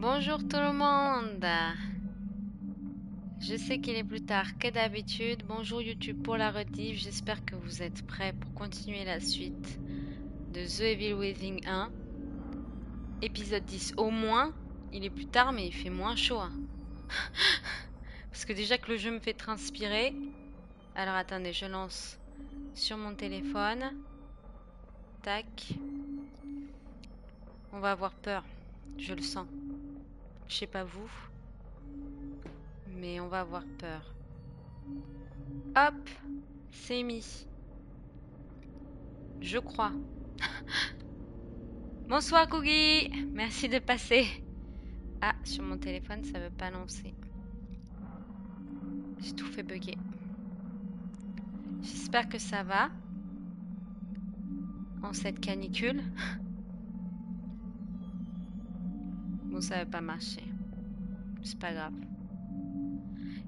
Bonjour tout le monde. Je sais qu'il est plus tard que d'habitude. Bonjour YouTube pour la rediff. J'espère que vous êtes prêts pour continuer la suite de The Evil Within 1. Épisode 10. Au moins, il est plus tard mais il fait moins chaud. Parce que déjà que le jeu me fait transpirer. Alors attendez, je lance sur mon téléphone. Tac. On va avoir peur. Je le sens. Je sais pas vous. Mais on va avoir peur. Hop, c'est mis. Je crois. Bonsoir Cookie, merci de passer. Ah, sur mon téléphone, ça veut pas lancer. J'ai tout fait bugger. J'espère que ça va. En cette canicule. Bon, ça veut pas marcher. C'est pas grave.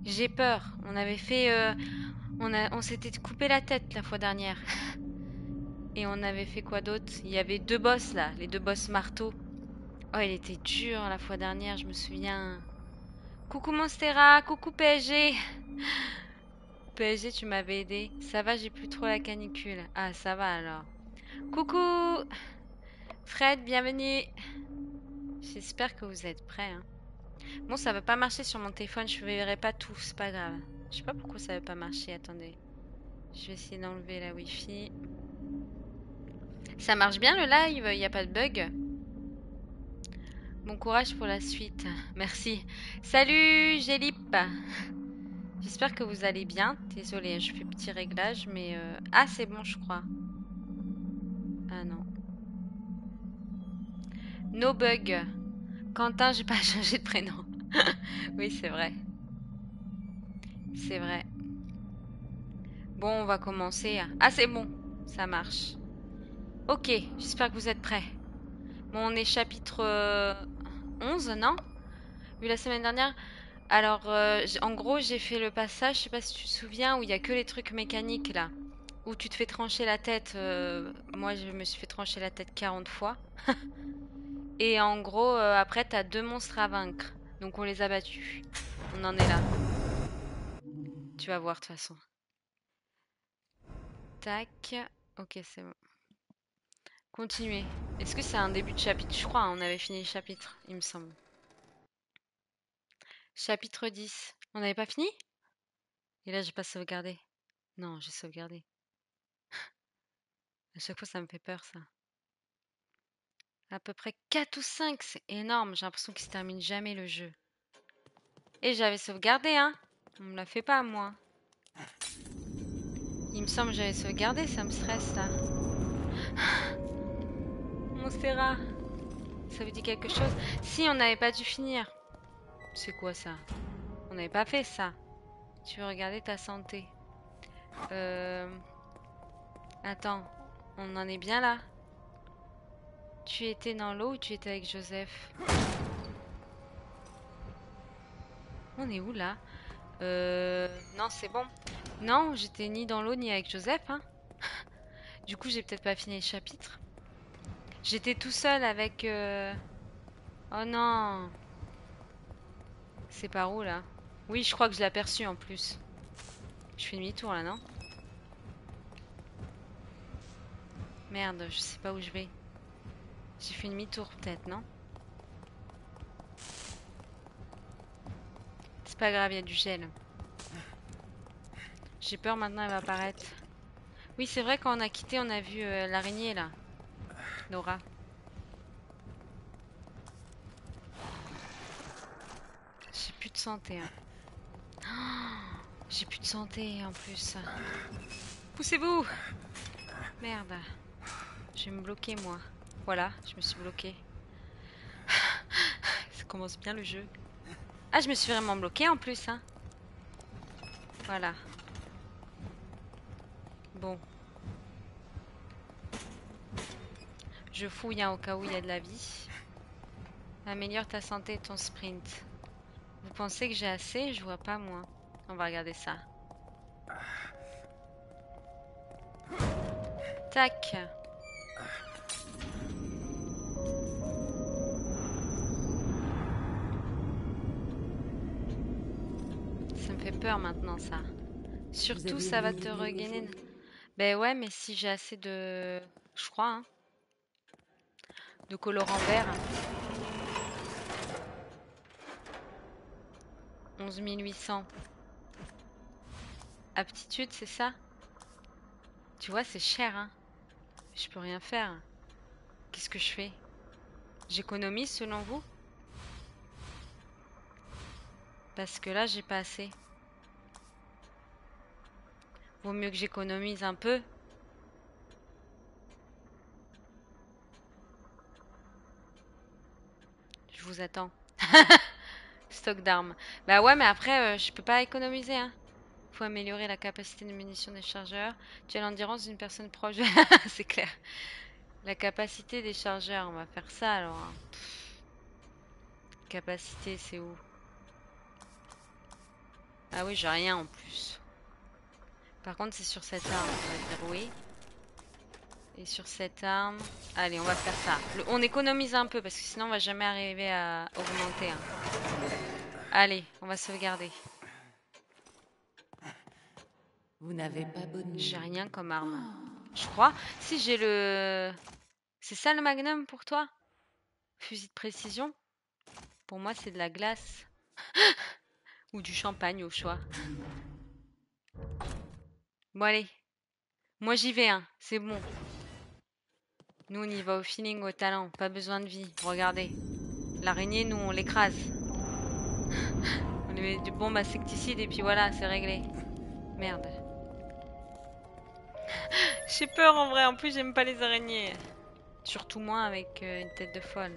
J'ai peur. On avait fait... on s'était coupé la tête la fois dernière. Et on avait fait quoi d'autre? Il y avait deux boss là, les deux boss marteau. Oh, il était dur la fois dernière, je me souviens. Coucou Monstera, coucou PSG. PSG, tu m'avais aidé. Ça va, j'ai plus trop la canicule. Ah, ça va alors. Coucou Fred, bienvenue. J'espère que vous êtes prêts. Hein. Bon, ça veut pas marcher sur mon téléphone, je verrai pas tout, c'est pas grave. Je sais pas pourquoi ça veut pas marcher, attendez. Je vais essayer d'enlever la wifi. Ça marche bien le live, il n'y a pas de bug. Bon courage pour la suite. Merci. Salut Gélip. J'espère que vous allez bien. Désolée, je fais petit réglage, mais... Ah, c'est bon, je crois. Ah non. No bug. Quentin, j'ai pas changé de prénom. Oui, c'est vrai. C'est vrai. Bon, on va commencer. Ah, c'est bon. Ça marche. Ok, j'espère que vous êtes prêts. Bon, on est chapitre 11, non? Vu la semaine dernière. Alors, en gros, j'ai fait le passage, je sais pas si tu te souviens, où il y a que les trucs mécaniques, là. Où tu te fais trancher la tête. Moi, je me suis fait trancher la tête 40 fois. Et en gros, après, t'as deux monstres à vaincre. Donc, on les a battus. On en est là. Tu vas voir, de toute façon. Tac. Ok, c'est bon. Continuer. Est-ce que c'est un début de chapitre? Je crois, hein, on avait fini le chapitre, il me semble. Chapitre 10. On n'avait pas fini? Et là, j'ai pas sauvegardé. Non, j'ai sauvegardé. À chaque fois, ça me fait peur, ça. À peu près 4 ou 5, c'est énorme. J'ai l'impression qu'il se termine jamais le jeu. Et j'avais sauvegardé, hein. On me l'a fait pas, moi. Il me semble que j'avais sauvegardé, ça me stresse, là. Monstera, ça vous dit quelque chose? Si, on n'avait pas dû finir. C'est quoi, ça? On n'avait pas fait ça. Tu veux regarder ta santé. Attends, on en est bien là? Tu étais dans l'eau ou tu étais avec Joseph? On est où là? Non, c'est bon. Non, j'étais ni dans l'eau ni avec Joseph, hein. Du coup, j'ai peut-être pas fini le chapitre. J'étais tout seul avec... Oh non! C'est par où là? Oui, je crois que je l'ai aperçu en plus. Je fais demi-tour là, non? Merde, je sais pas où je vais. J'ai fait demi-tour peut-être, non? C'est pas grave, il y a du gel. J'ai peur maintenant, elle va apparaître. Oui, c'est vrai, quand on a quitté, on a vu l'araignée là. Nora. J'ai plus de santé. Hein. Oh, j'ai plus de santé en plus. Poussez-vous! Merde. Je vais me bloquer moi. Voilà, je me suis bloquée. Ça commence bien le jeu. Ah, je me suis vraiment bloquée en plus. Hein. Voilà. Bon. Je fouille hein, au cas où il y a de la vie. Améliore ta santé et ton sprint. Vous pensez que j'ai assez? Je vois pas moi. On va regarder ça. Tac. fait peur maintenant, ça. Surtout, ça va te regainer. Ben ouais, mais si j'ai assez de... Je crois, hein, de colorant vert. 11 800. Aptitude, c'est ça? Tu vois, c'est cher, hein. Je peux rien faire. Qu'est-ce que je fais? J'économise selon vous? Parce que là, j'ai pas assez. Vaut mieux que j'économise un peu. Je vous attends. Stock d'armes. Bah ouais, mais après, je peux pas économiser, hein. Faut améliorer la capacité de munitions des chargeurs. Tu as l'endurance d'une personne proche. C'est clair. La capacité des chargeurs, on va faire ça alors, hein. Capacité, c'est où? Ah oui, j'ai rien en plus. Par contre, c'est sur cette arme. On va dire oui. Et sur cette arme... Allez, on va faire ça. On économise un peu parce que sinon on va jamais arriver à augmenter, hein. Allez, on va sauvegarder. Vous n'avez pas bonne J'ai nuit. rien comme arme. Je crois. Si j'ai le... C'est ça le magnum pour toi? Fusil de précision? Pour moi, c'est de la glace. Ou du champagne au choix. Bon, allez. Moi, j'y vais, hein. C'est bon. Nous, on y va au feeling, au talent. Pas besoin de vie. Regardez. L'araignée, nous, on l'écrase. On lui met du bombe insecticide et puis voilà, c'est réglé. Merde. J'ai peur en vrai. En plus, j'aime pas les araignées. Surtout moi avec une tête de folle.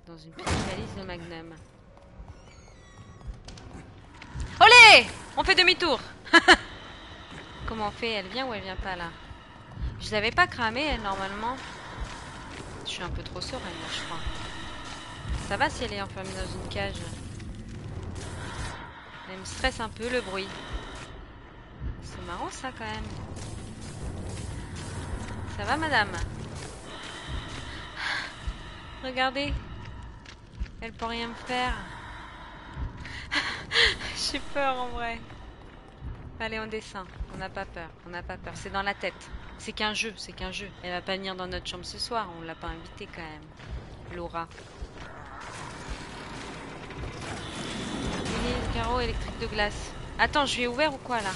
Dans une petite valise de Magnum. Olé! On fait demi-tour. Comment on fait? Elle vient ou elle vient pas là? Je l'avais pas cramée, elle, normalement. Je suis un peu trop sereine, là, je crois. Ça va si elle est enfermée dans une cage? Elle me stresse un peu, le bruit. C'est marrant, ça, quand même. Ça va, madame? Regardez. Elle peut rien me faire. J'ai peur, en vrai. Allez, on descend. On n'a pas peur. On n'a pas peur. C'est dans la tête. C'est qu'un jeu, c'est qu'un jeu. Elle va pas venir dans notre chambre ce soir. On l'a pas invitée, quand même. Laura. Carreau électrique de glace. Attends, je lui ai ouvert ou quoi là?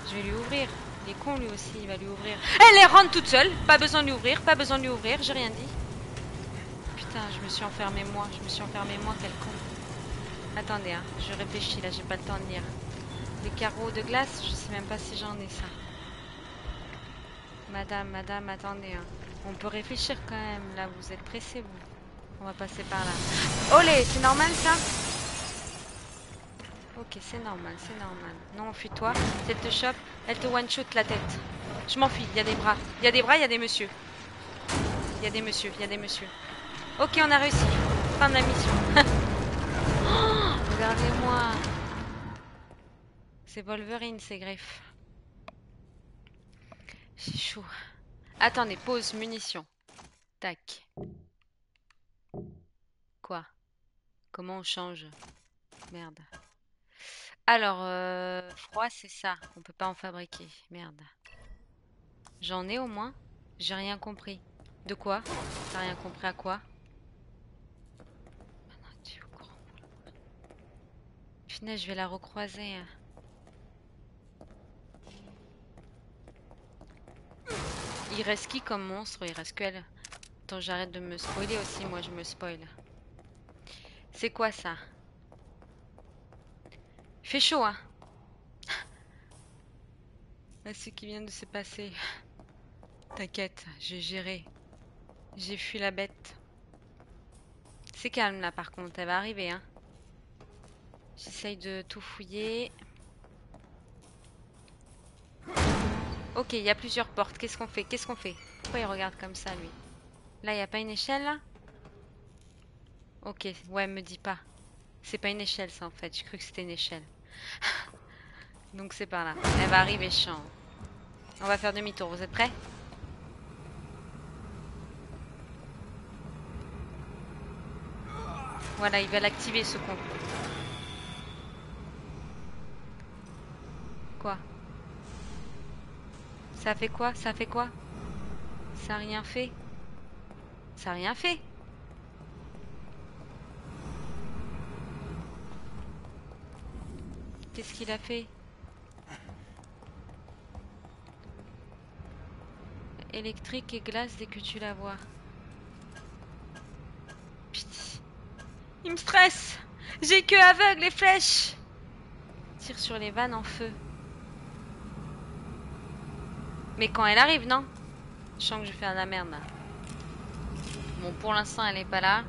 Je vais lui ouvrir. Il est con lui aussi, il va lui ouvrir. Elle rentre toute seule. Pas besoin de lui ouvrir, pas besoin de lui ouvrir, j'ai rien dit. Putain, je me suis enfermée moi. Je me suis enfermée moi, quel con. Attendez, hein, je réfléchis là, j'ai pas le temps de lire. Les carreaux de glace, je sais même pas si j'en ai ça. Madame, attendez. Hein. On peut réfléchir quand même. Là, vous êtes pressés, vous. On va passer par là. Olé, c'est normal ça? Ok, c'est normal, c'est normal. Non, fuis-toi. Si elle te chope, elle te one-shot la tête. Je m'enfuis, il y a des bras. Il y a des bras, il y a des messieurs. Il y a des messieurs, il y a des messieurs. Ok, on a réussi. Fin de la mission. Oh, regardez-moi. C'est Wolverine, ces griffes. C'est chaud. Attendez, pause, munitions. Tac. Quoi? Comment on change? Merde. Alors, froid, c'est ça. On peut pas en fabriquer. Merde. J'en ai au moins? J'ai rien compris. De quoi? T'as rien compris à quoi? Punaise, je vais la recroiser. Il reste qui comme monstre? Il reste qu'elle. Attends, j'arrête de me spoiler aussi. Moi, je me spoil. C'est quoi ça? Il fait chaud, hein? Là, ce qui vient de se passer. T'inquiète, j'ai géré. J'ai fui la bête. C'est calme là, par contre. Elle va arriver, hein? J'essaye de tout fouiller. Ok, il y a plusieurs portes. Qu'est-ce qu'on fait? Qu'est-ce qu'on fait? Pourquoi il regarde comme ça, lui? Là, il n'y a pas une échelle, là? Ok, ouais, me dis pas. C'est pas une échelle, ça, en fait. J'ai cru que c'était une échelle. Donc, c'est par là. Elle va arriver, chiant. On va faire demi-tour. Vous êtes prêts? Voilà, il va l'activer, ce con. quoi? Ça a fait quoi? Ça a fait quoi? Ça a rien fait? Ça a rien fait? Qu'est-ce qu'il a fait? Électrique et glace dès que tu la vois. Putain. Il me stresse! J'ai que aveugle les flèches! Tire sur les vannes en feu. Mais quand elle arrive, non? Je sens que je vais faire de la merde là. Bon, pour l'instant, elle est pas là.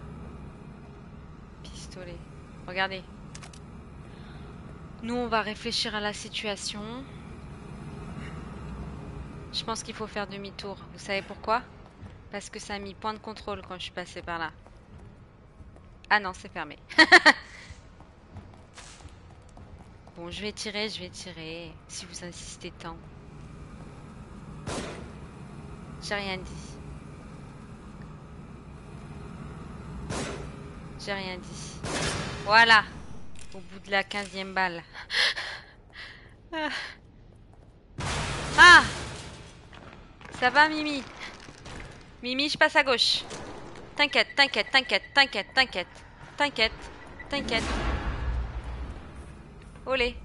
Pistolet. Regardez. Nous, on va réfléchir à la situation. Je pense qu'il faut faire demi-tour. Vous savez pourquoi? Parce que ça a mis point de contrôle quand je suis passée par là. Ah non, c'est fermé. Bon, je vais tirer, si vous insistez tant. J'ai rien dit. J'ai rien dit. Voilà. Au bout de la 15e balle. Ah! Ça va, Mimi? Mimi, je passe à gauche. T'inquiète, t'inquiète, t'inquiète, t'inquiète, t'inquiète. T'inquiète, t'inquiète. Olé.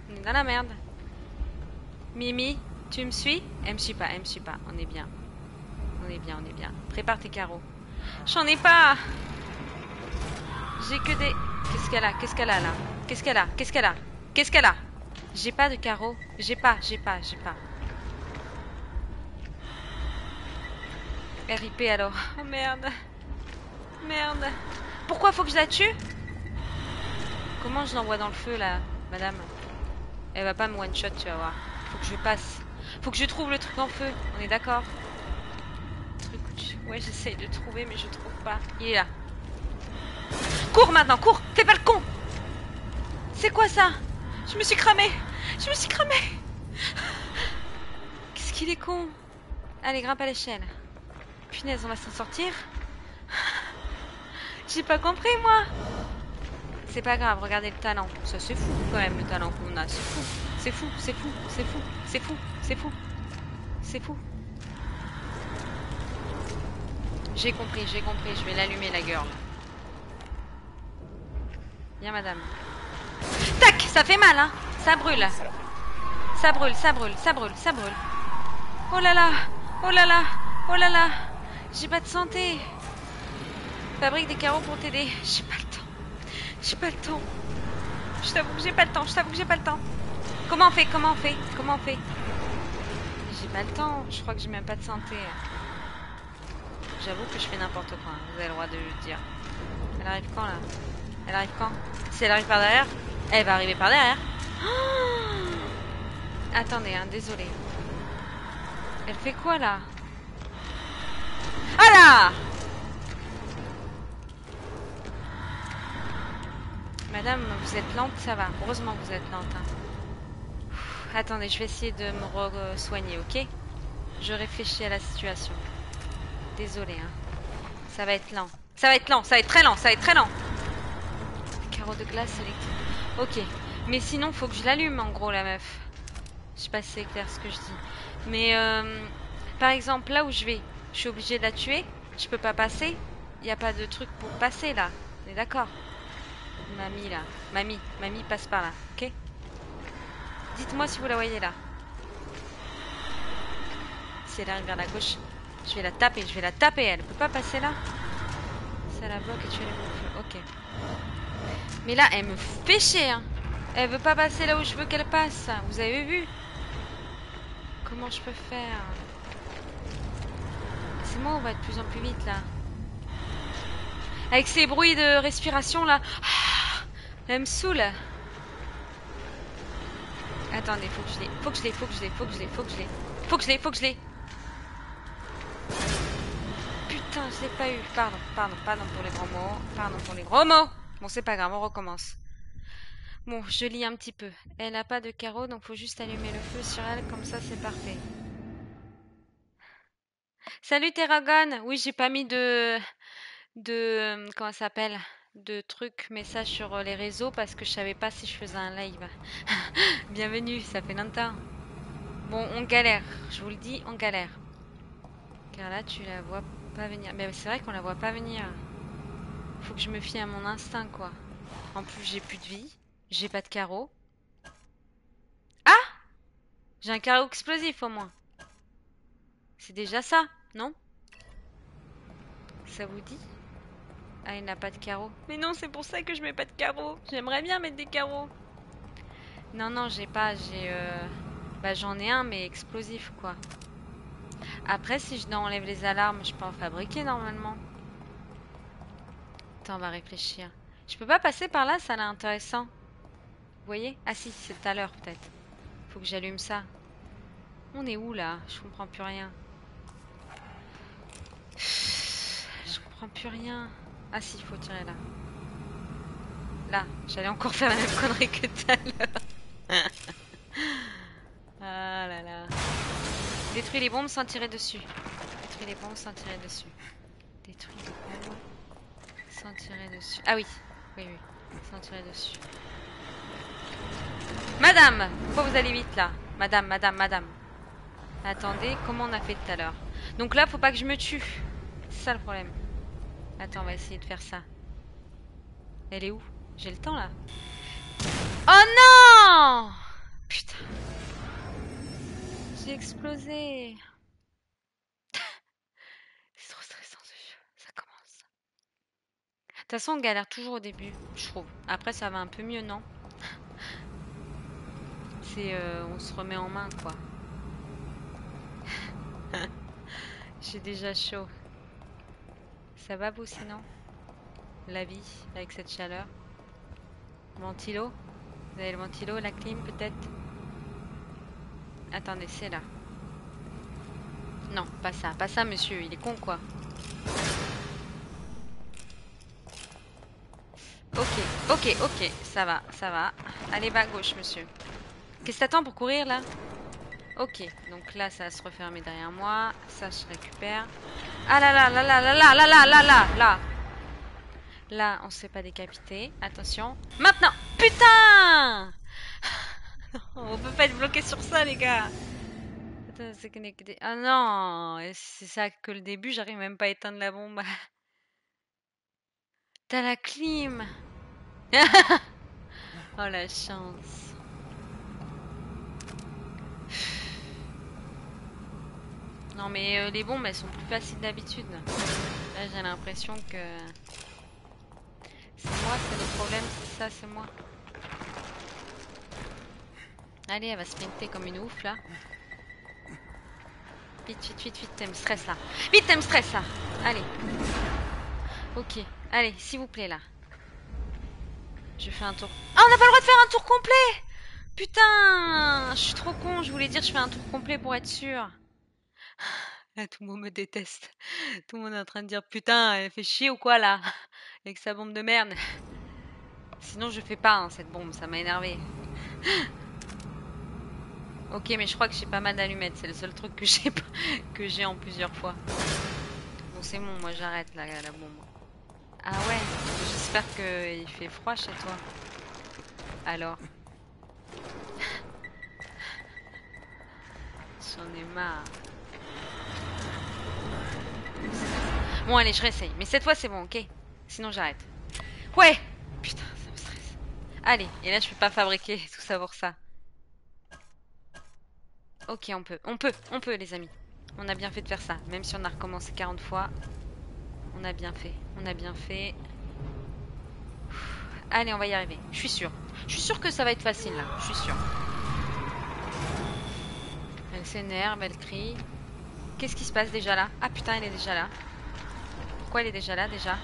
On est dans la merde. Mimi, tu me suis? Elle me suit pas, elle me suit pas. On est bien. On est bien, on est bien. Prépare tes carreaux. J'en ai pas! J'ai que des... Qu'est-ce qu'elle a? Qu'est-ce qu'elle a là? Qu'est-ce qu'elle a? Qu'est-ce qu'elle a? Qu'est-ce qu'elle a? J'ai pas de carreaux. J'ai pas. RIP alors. Oh merde. Merde. Pourquoi faut que je la tue? Comment je l'envoie dans le feu là, madame? Elle va pas me one-shot, tu vas voir. Faut que je passe. Faut que je trouve le truc en feu. On est d'accord? Ouais, j'essaye de trouver, mais je trouve pas. Il est là. Cours maintenant, cours! Fais pas le con! C'est quoi ça? Je me suis cramée! Je me suis cramée! Qu'est-ce qu'il est con! Allez, grimpe à l'échelle. Punaise, on va s'en sortir? J'ai pas compris, moi! C'est pas grave, regardez le talent. Ça, c'est fou, quand même, le talent qu'on a. C'est fou, c'est fou, c'est fou, c'est fou, c'est fou, c'est fou. C'est fou. J'ai compris, je vais l'allumer, la girl. Viens, madame. Tac! Ça fait mal, hein? Ça brûle. Ça brûle, ça brûle, ça brûle, ça brûle. Oh là là! Oh là là! Oh là là! J'ai pas de santé. Fabrique des carreaux pour t'aider. J'ai pas le temps. J'ai pas le temps. Je t'avoue que j'ai pas le temps. Je t'avoue que j'ai pas le temps. Comment on fait? Comment on fait? Comment on fait? J'ai pas le temps. Je crois que j'ai même pas de santé. J'avoue que je fais n'importe quoi. Vous avez le droit de le dire. Elle arrive quand là? Elle arrive quand? Si elle arrive par derrière, elle va arriver par derrière. Oh, attendez, hein, désolée. Elle fait quoi là? Ah là! Madame, vous êtes lente, ça va. Heureusement que vous êtes lente. Hein. Attendez, je vais essayer de me soigner, ok? Je réfléchis à la situation. Désolée, hein. Ça va être lent. Ça va être lent, ça va être très lent, ça va être très lent. Carreau de glace électrique. Ok. Mais sinon, faut que je l'allume, en gros, la meuf. Je sais pas si c'est clair ce que je dis. Mais, par exemple, là où je vais, je suis obligée de la tuer. Je peux pas passer. Il n'y a pas de truc pour passer, là. On est d'accord? Mamie, là. Mamie, passe par là, ok? Dites-moi si vous la voyez, là. Si elle arrive vers la gauche, je vais la taper, elle peut pas passer là. Ça la bloque et tu allumes le feu, ok. Mais là, elle me fait chier, hein. Elle veut pas passer là où je veux qu'elle passe. Vous avez vu? Comment je peux faire? C'est moi, on va de plus en plus vite là. Avec ces bruits de respiration là. Elle me saoule. Attendez, faut que je l'ai. Faut que je l'ai. Putain, je l'ai pas eu. Pardon pour les gros mots. Bon, c'est pas grave, on recommence. Bon, je lis un petit peu. Elle n'a pas de carreau, donc faut juste allumer le feu sur elle, comme ça c'est parfait. Salut Terragon. Oui, j'ai pas mis de comment ça s'appelle? de trucs, messages sur les réseaux parce que je savais pas si je faisais un live. Bienvenue, ça fait longtemps. Bon, on galère, je vous le dis, on galère. Car là, tu la vois pas venir. Mais c'est vrai qu'on la voit pas venir. Faut que je me fie à mon instinct, quoi. En plus, j'ai plus de vie. J'ai pas de carreau. Ah! J'ai un carreau explosif au moins. C'est déjà ça, non? Ça vous dit? Ah, il n'a pas de carreau. Mais non, c'est pour ça que je mets pas de carreau. J'aimerais bien mettre des carreaux. Non, non, j'ai pas. Bah, j'en ai un, mais explosif, quoi. Après, si je enlève les alarmes, je peux en fabriquer normalement. Attends, on va réfléchir. Je peux pas passer par là, ça a l'air intéressant. Vous voyez? Ah si, c'est tout à l'heure peut-être. Faut que j'allume ça. On est où là? Je comprends plus rien. Je comprends plus rien. Ah si, il faut tirer là. Là, j'allais encore faire la même connerie que tout à l'heure. Ah là là. Détruis les bombes sans tirer dessus. Détruis les bombes sans tirer dessus. Détruis les bombes sans tirer dessus. Ah oui, oui, oui, sans tirer dessus. Madame, pourquoi vous allez vite là? Madame, madame, madame. Attendez, comment on a fait tout à l'heure? Donc là, faut pas que je me tue. C'est ça le problème. Attends, on va essayer de faire ça. Elle est où? J'ai le temps là. Oh non! Putain. J'ai explosé. C'est trop stressant ce jeu. Ça commence. De toute façon, on galère toujours au début, je trouve. Après, ça va un peu mieux, non? C'est... on se remet en main, quoi. J'ai déjà chaud. Ça va vous sinon? La vie avec cette chaleur. Ventilo? Vous avez le ventilo, la clim peut-être? Attendez, c'est là. Non, pas ça, pas ça monsieur, il est con quoi. Ok, ok, ok, ça va, ça va. Allez, va à gauche monsieur. Qu'est-ce que t'attends pour courir là? Ok, donc là ça va se refermer derrière moi. Ça je récupère. Ah là là là là là là là là là là là. Là on se fait pas décapiter. Attention. Maintenant. Putain. On peut pas être bloqué sur ça les gars. Attends, c'est connecté. Ah non. C'est ça que le début j'arrive même pas à éteindre la bombe. T'as la clim. Oh la chance. Non mais les bombes elles sont plus faciles d'habitude. Là j'ai l'impression que... C'est moi, c'est le problème, c'est ça, c'est moi. Allez, elle va sprinter comme une ouf là. Vite, vite, vite, vite, elle me stresse là. Vite, elle me stresse là. Allez. Ok, allez, s'il vous plaît là. Je fais un tour. Ah, on n'a pas le droit de faire un tour complet! Putain! Je suis trop con, je voulais dire je fais un tour complet pour être sûr. Là, tout le monde me déteste. Tout le monde est en train de dire putain, elle fait chier ou quoi là? Avec sa bombe de merde. Sinon, je fais pas hein, cette bombe, ça m'a énervé. Ok, mais je crois que j'ai pas mal d'allumettes, c'est le seul truc que j'ai en plusieurs fois. Bon, c'est bon, moi j'arrête la bombe. Ah ouais, j'espère qu'il fait froid chez toi. Alors. J'en ai marre. Bon, allez, je réessaye. Mais cette fois, c'est bon, ok? Sinon, j'arrête. Ouais! Putain, ça me stresse. Allez, et là, je peux pas fabriquer tout ça pour ça. Ok, on peut, les amis. On a bien fait de faire ça. Même si on a recommencé 40 fois. On a bien fait. On a bien fait. Allez, on va y arriver. Je suis sûre. Je suis sûre que ça va être facile, là. Je suis sûre. Elle s'énerve, elle crie. Qu'est-ce qui se passe déjà là? Ah putain, elle est déjà là. Pourquoi elle est déjà là, déjà?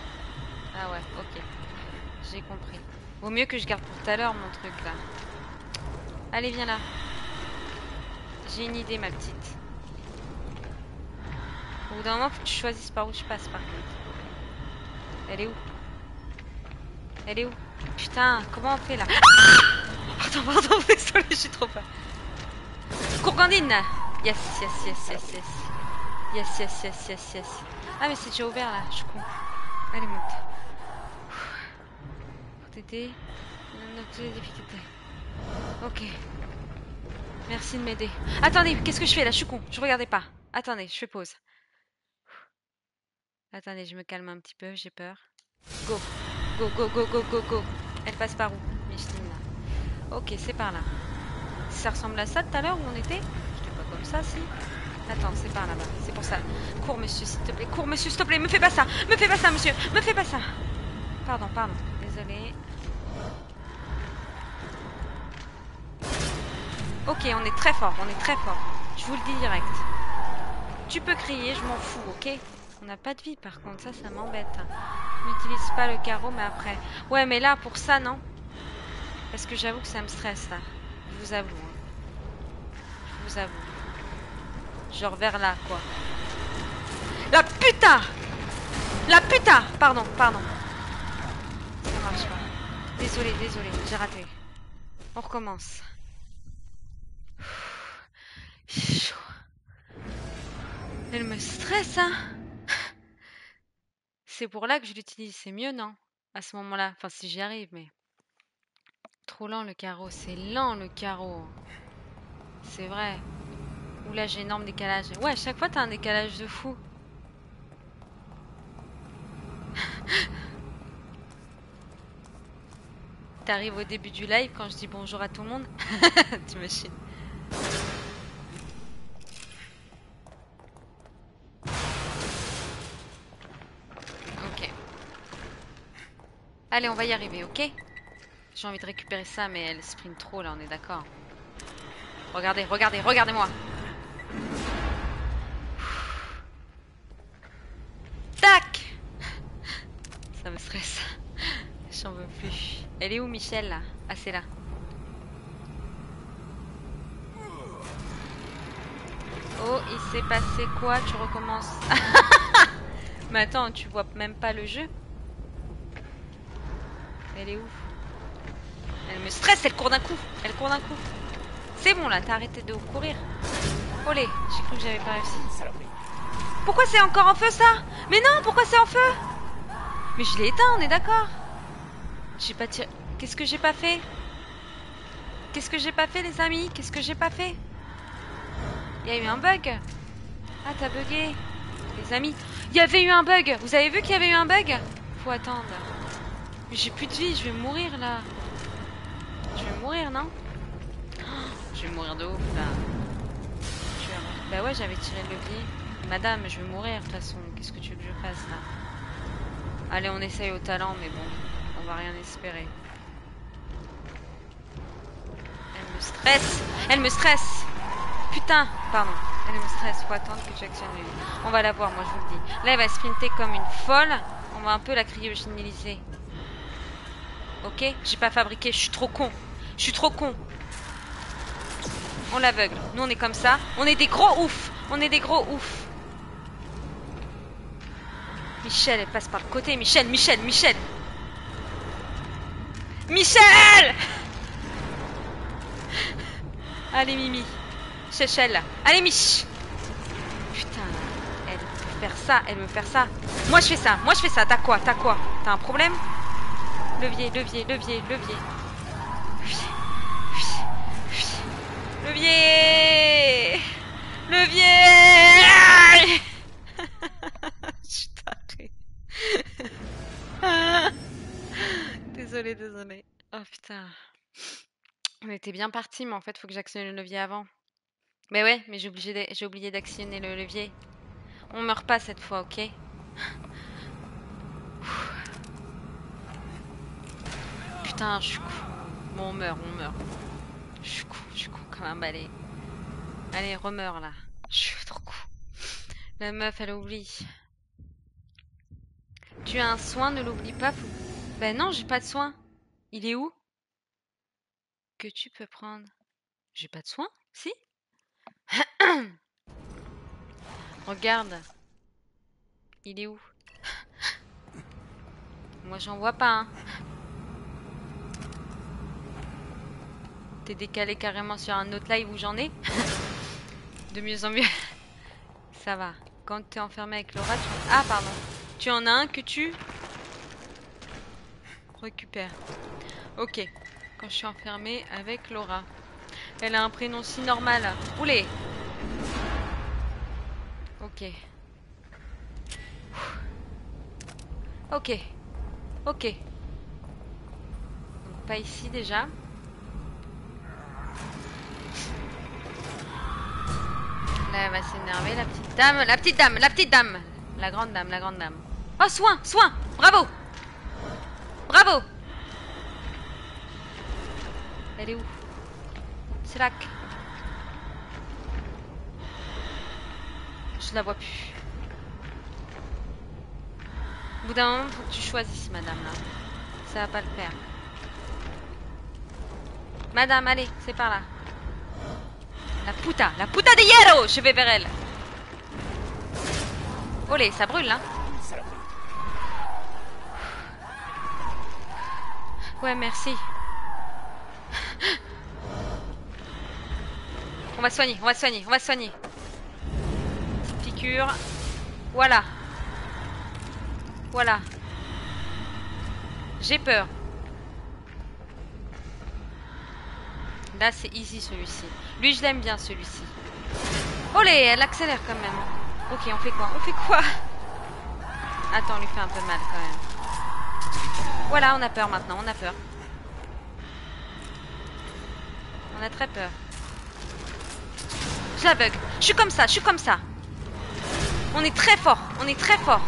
Ah ouais, ok. J'ai compris. Vaut mieux que je garde pour tout à l'heure, mon truc, là. Allez, viens là. J'ai une idée, ma petite. Au bout d'un moment, faut que tu choisisses par où je passe, par contre. Elle est où? Elle est où? Putain, comment on fait là? Pardon, pardon, désolé, je suis trop peur. Courgandine! Yes, yes, yes, yes, yes. Yes, yes, yes, yes, yes. Ah, mais c'est déjà ouvert là, je suis con. Allez, monte. t'aider. Noter les difficultés. Ok. Merci de m'aider. Attendez, qu'est-ce que je fais là? Je suis con. Je regardais pas. Attendez, je fais pause. Attendez, je me calme un petit peu, j'ai peur. Go. Go, go, go, go, go, go. Elle passe par où, Micheline là? Ok, c'est par là. Ça ressemble à ça tout à l'heure où on était? J'étais pas comme ça, si. Attends, c'est par là-bas. C'est pour ça. Cours, monsieur, s'il te plaît. Cours, monsieur, s'il te plaît. Me fais pas ça. Me fais pas ça, monsieur. Me fais pas ça. Pardon, pardon. Désolée. Ok, on est très fort. On est très fort. Je vous le dis direct. Tu peux crier, je m'en fous, ok? On n'a pas de vie, par contre. Ça m'embête. N'utilise pas le carreau, mais après. Ouais, mais là, pour ça, non? Parce que j'avoue que ça me stresse, là. Je vous avoue. Hein. Je vous avoue. Genre vers là, quoi. La putain! La putain! Pardon, pardon. Ça marche pas. Désolée, désolée, j'ai raté. On recommence. Chaud. Elle me stresse, hein? C'est pour là que je l'utilise, c'est mieux, non? À ce moment-là. Enfin, si j'y arrive, mais... Trop lent, le carreau. C'est lent, le carreau. C'est vrai. Oula, j'ai énorme décalage. Ouais, à chaque fois, t'as un décalage de fou. T'arrives au début du live quand je dis bonjour à tout le monde. T'imagines? Ok. Allez, on va y arriver, ok? J'ai envie de récupérer ça, mais elle sprint trop, là, on est d'accord. Regardez, regardez, regardez-moi. Tac! Ça me stresse. J'en veux plus. Elle est où, Michel, là? Ah, c'est là. Oh, il s'est passé quoi? Tu recommences. Mais attends, tu vois même pas le jeu? Elle est où? Elle me stresse, elle court d'un coup. Elle court d'un coup. C'est bon, là, t'as arrêté de courir. Olé, j'ai cru que j'avais pas réussi. Pourquoi c'est encore en feu, ça? Mais non, pourquoi c'est en feu? Mais je l'ai éteint, on est d'accord. J'ai pas tiré... Qu'est-ce que j'ai pas fait? Qu'est-ce que j'ai pas fait, les amis? Qu'est-ce que j'ai pas fait? Il y a eu un bug. Ah, t'as bugué. Les amis, il y avait eu un bug. Vous avez vu qu'il y avait eu un bug? Faut attendre. Mais j'ai plus de vie, je vais mourir, là. Je vais mourir, non? Je vais mourir de ouf, là. Bah ouais, j'avais tiré le levier. Madame, je vais mourir, de toute façon. Qu'est-ce que tu veux que je fasse, là? Allez, on essaye au talent, mais bon, on va rien espérer. Elle me stresse. Elle me stresse. Putain, pardon. Elle me stresse. Faut attendre que tu actionnes le levier. On va la voir, moi, je vous le dis. Là, elle va sprinter comme une folle. On va un peu la cryogéniser. Ok? J'ai pas fabriqué. Je suis trop con. Je suis trop con. On l'aveugle. Nous, on est comme ça. On est des gros oufs. On est des gros oufs. Michel, elle passe par le côté. Michel, Michel, Michel. Michel! Allez, Mimi. Chechel. Allez, Mich. Putain, elle veut faire ça. Elle veut faire ça. Moi, je fais ça. Moi, je fais ça. T'as quoi? T'as quoi? T'as un problème? Levier, levier, levier, levier. Levier. Levier. Je suis tarée. Désolée, désolée. Oh putain. On était bien partis, mais en fait, faut que j'actionne le levier avant. Mais ouais, mais j'ai oublié d'actionner le levier. On meurt pas cette fois, ok? Putain, je suis con. Bon, on meurt, on meurt. Je suis con comme un balai. Allez, remeurs là. Je suis trop con. La meuf, elle oublie. Tu as un soin, ne l'oublie pas. Faut... Ben non, j'ai pas de soin. Il est où? Que tu peux prendre? J'ai pas de soin? Si? Regarde. Il est où? Moi, j'en vois pas, hein. T'es décalé carrément sur un autre live où j'en ai. De mieux en mieux. Ça va. Quand t'es enfermé avec Laura, tu... Ah, pardon. Tu en as un que tu... Récupère. Ok. Quand je suis enfermée avec Laura. Elle a un prénom si normal. Oulé. Ok. Ok. Ok. Donc pas ici déjà. Là, elle va s'énerver, la petite dame. La petite dame, la petite dame. La grande dame, la grande dame. Oh, soin, soin. Bravo. Bravo. Elle est où? C'est là. Je la vois plus. Au bout d'un moment, faut que tu choisisses, madame, là. Ça va pas le faire. Madame, allez, c'est par là. La puta de hierro. Je vais vers elle. Olé, ça brûle, là. Ouais, merci. On va soigner, on va soigner, on va soigner. Petite piqûre. Voilà. Voilà. J'ai peur. Là, c'est easy celui-ci. Lui, je l'aime bien celui-ci. Olé, elle accélère quand même. Ok, on fait quoi? On fait quoi? Attends, on lui fait un peu mal quand même. Voilà, on a peur maintenant, on a peur. On a très peur. Je la bug. Je suis comme ça, je suis comme ça. On est très fort, on est très fort.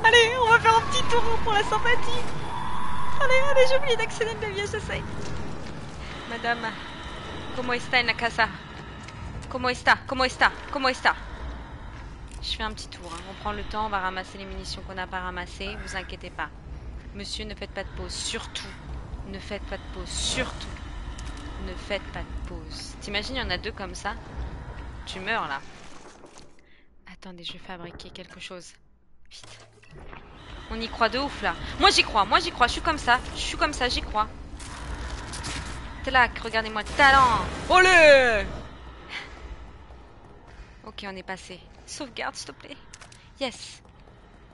Allez, on va faire un petit tour pour la sympathie. Allez, allez, j'ai oublié d'accéder le levier, je sais. Madame, comment está en la casa? Comment está? Comment está? Comment está? Je fais un petit tour, hein. On prend le temps, on va ramasser les munitions qu'on n'a pas ramassées. Vous inquiétez pas. Monsieur, ne faites pas de pause, surtout. Ne faites pas de pause, surtout. Ne faites pas de pause. T'imagines, il y en a deux comme ça? Tu meurs là. Attendez, je vais fabriquer quelque chose. Vite. On y croit de ouf là. Moi j'y crois, je suis comme ça. Je suis comme ça, j'y crois. Tac, regardez-moi le talent. Olé! Ok, on est passé. Sauvegarde, s'il te plaît. Yes.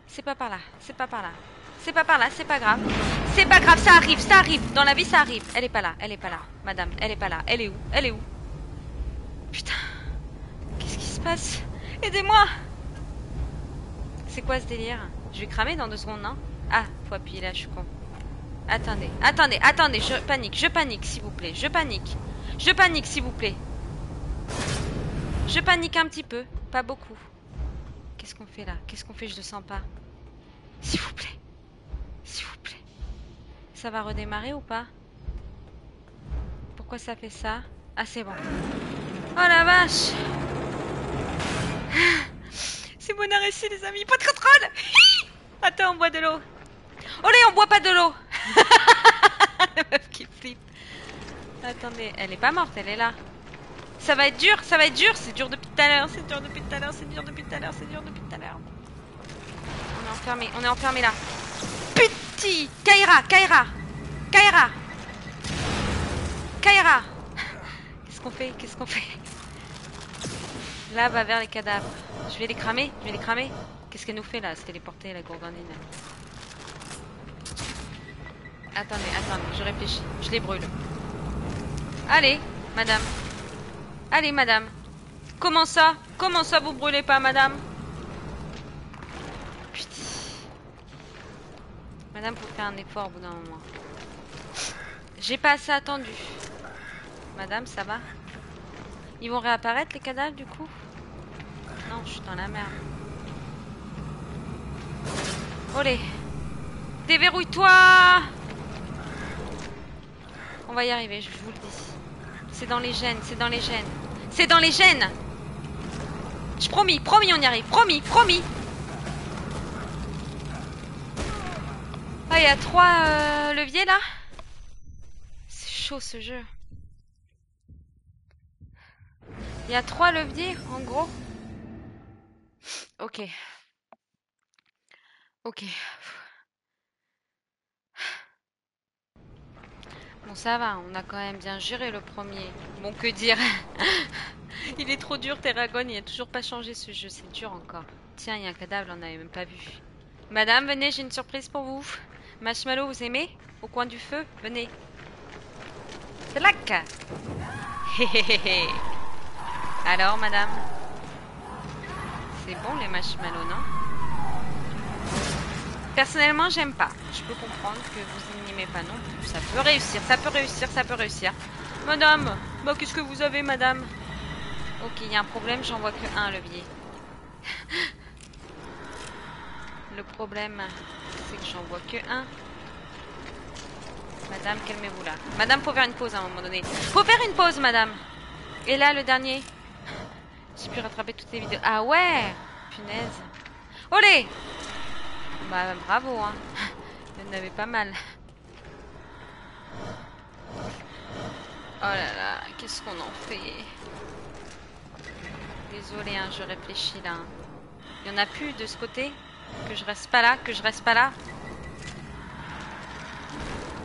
C'est pas par là, c'est pas par là. C'est pas par là, c'est pas grave. C'est pas grave, ça arrive, ça arrive. Dans la vie, ça arrive. Elle est pas là, elle est pas là. Madame, elle est pas là. Elle est où? Elle est où? Putain. Qu'est-ce qui se passe? Aidez-moi! C'est quoi ce délire? Je vais cramer dans 2 secondes, non? Ah, faut appuyer là, je suis con. Attendez, attendez, attendez, je panique, s'il vous plaît. Je panique, s'il vous plaît. Je panique un petit peu, pas beaucoup. Qu'est-ce qu'on fait là? Qu'est-ce qu'on fait? Je le sens pas. S'il vous plaît. S'il vous plaît. Ça va redémarrer ou pas? Pourquoi ça fait ça? Ah, c'est bon. Oh la vache! C'est bon à réussir, les amis. Pas de contrôle! Attends, on boit de l'eau. Olé, on boit pas de l'eau! La meuf qui flippe. Attendez, elle est pas morte, elle est là. Ça va être dur, ça va être dur. C'est dur depuis tout à l'heure, c'est dur depuis tout à l'heure, c'est dur depuis tout à l'heure, c'est dur depuis tout à l'heure. On est enfermé là. Petit Kaira, Kaira, Kaira, Kaira. Qu'est-ce qu'on fait? Qu'est-ce qu'on fait? Là, va vers les cadavres. Je vais les cramer, je vais les cramer. Qu'est-ce qu'elle nous fait là? Se téléporter, la gourgandine. Attendez, attendez, je réfléchis. Je les brûle. Allez, madame. Allez, madame. Comment ça? Comment ça vous brûlez pas, madame? Putain. Madame, faut faire un effort au bout d'un moment. J'ai pas assez attendu. Madame, ça va? Ils vont réapparaître, les cadavres, du coup? Non, je suis dans la merde. Olé. Déverrouille-toi! On va y arriver, je vous le dis. C'est dans les gènes, c'est dans les gènes. C'est dans les gènes! Je promis, promis, on y arrive. Promis, promis. Ah, il y a 3 leviers là? C'est chaud ce jeu. Il y a 3 leviers en gros. Ok. Ok. Bon, ça va, on a quand même bien géré le premier. Bon, que dire? Il est trop dur, Terragon, il a toujours pas changé ce jeu, c'est dur encore. Tiens, il y a un cadavre, on n'avait même pas vu. Madame, venez, j'ai une surprise pour vous. Marshmallow, vous aimez? Au coin du feu? Venez. Tac. Alors, madame? C'est bon les marshmallows, non? Personnellement, j'aime pas. Je peux comprendre que vous n'aimez pas non plus. Ça peut réussir, ça peut réussir, ça peut réussir. Madame, bah qu'est-ce que vous avez, madame? Ok, il y a un problème, j'en vois que un levier. Le problème, c'est que j'en vois que un. Madame, calmez-vous là. Madame, faut faire une pause à un moment donné. Faut faire une pause, madame. Et là, le dernier. J'ai pu rattraper toutes les vidéos. Ah ouais! Punaise. Olé! Bah, bravo, hein. Il y en avait pas mal. Oh là là, qu'est-ce qu'on en fait? Désolée, hein, je réfléchis là. Il y en a plus de ce côté? Que je reste pas là? Que je reste pas là?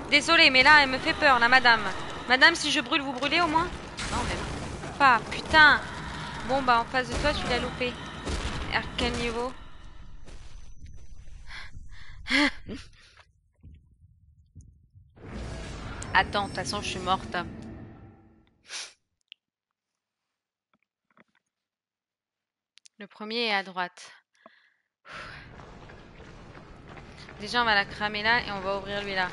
Désolée, mais là, elle me fait peur, la madame. Madame, si je brûle, vous brûlez au moins? Non, même pas. Putain! Bon, bah, en face de toi, tu l'as loupé. À quel niveau? Attends, de toute façon, je suis morte. Le premier est à droite. Déjà, on va la cramer là et on va ouvrir lui là.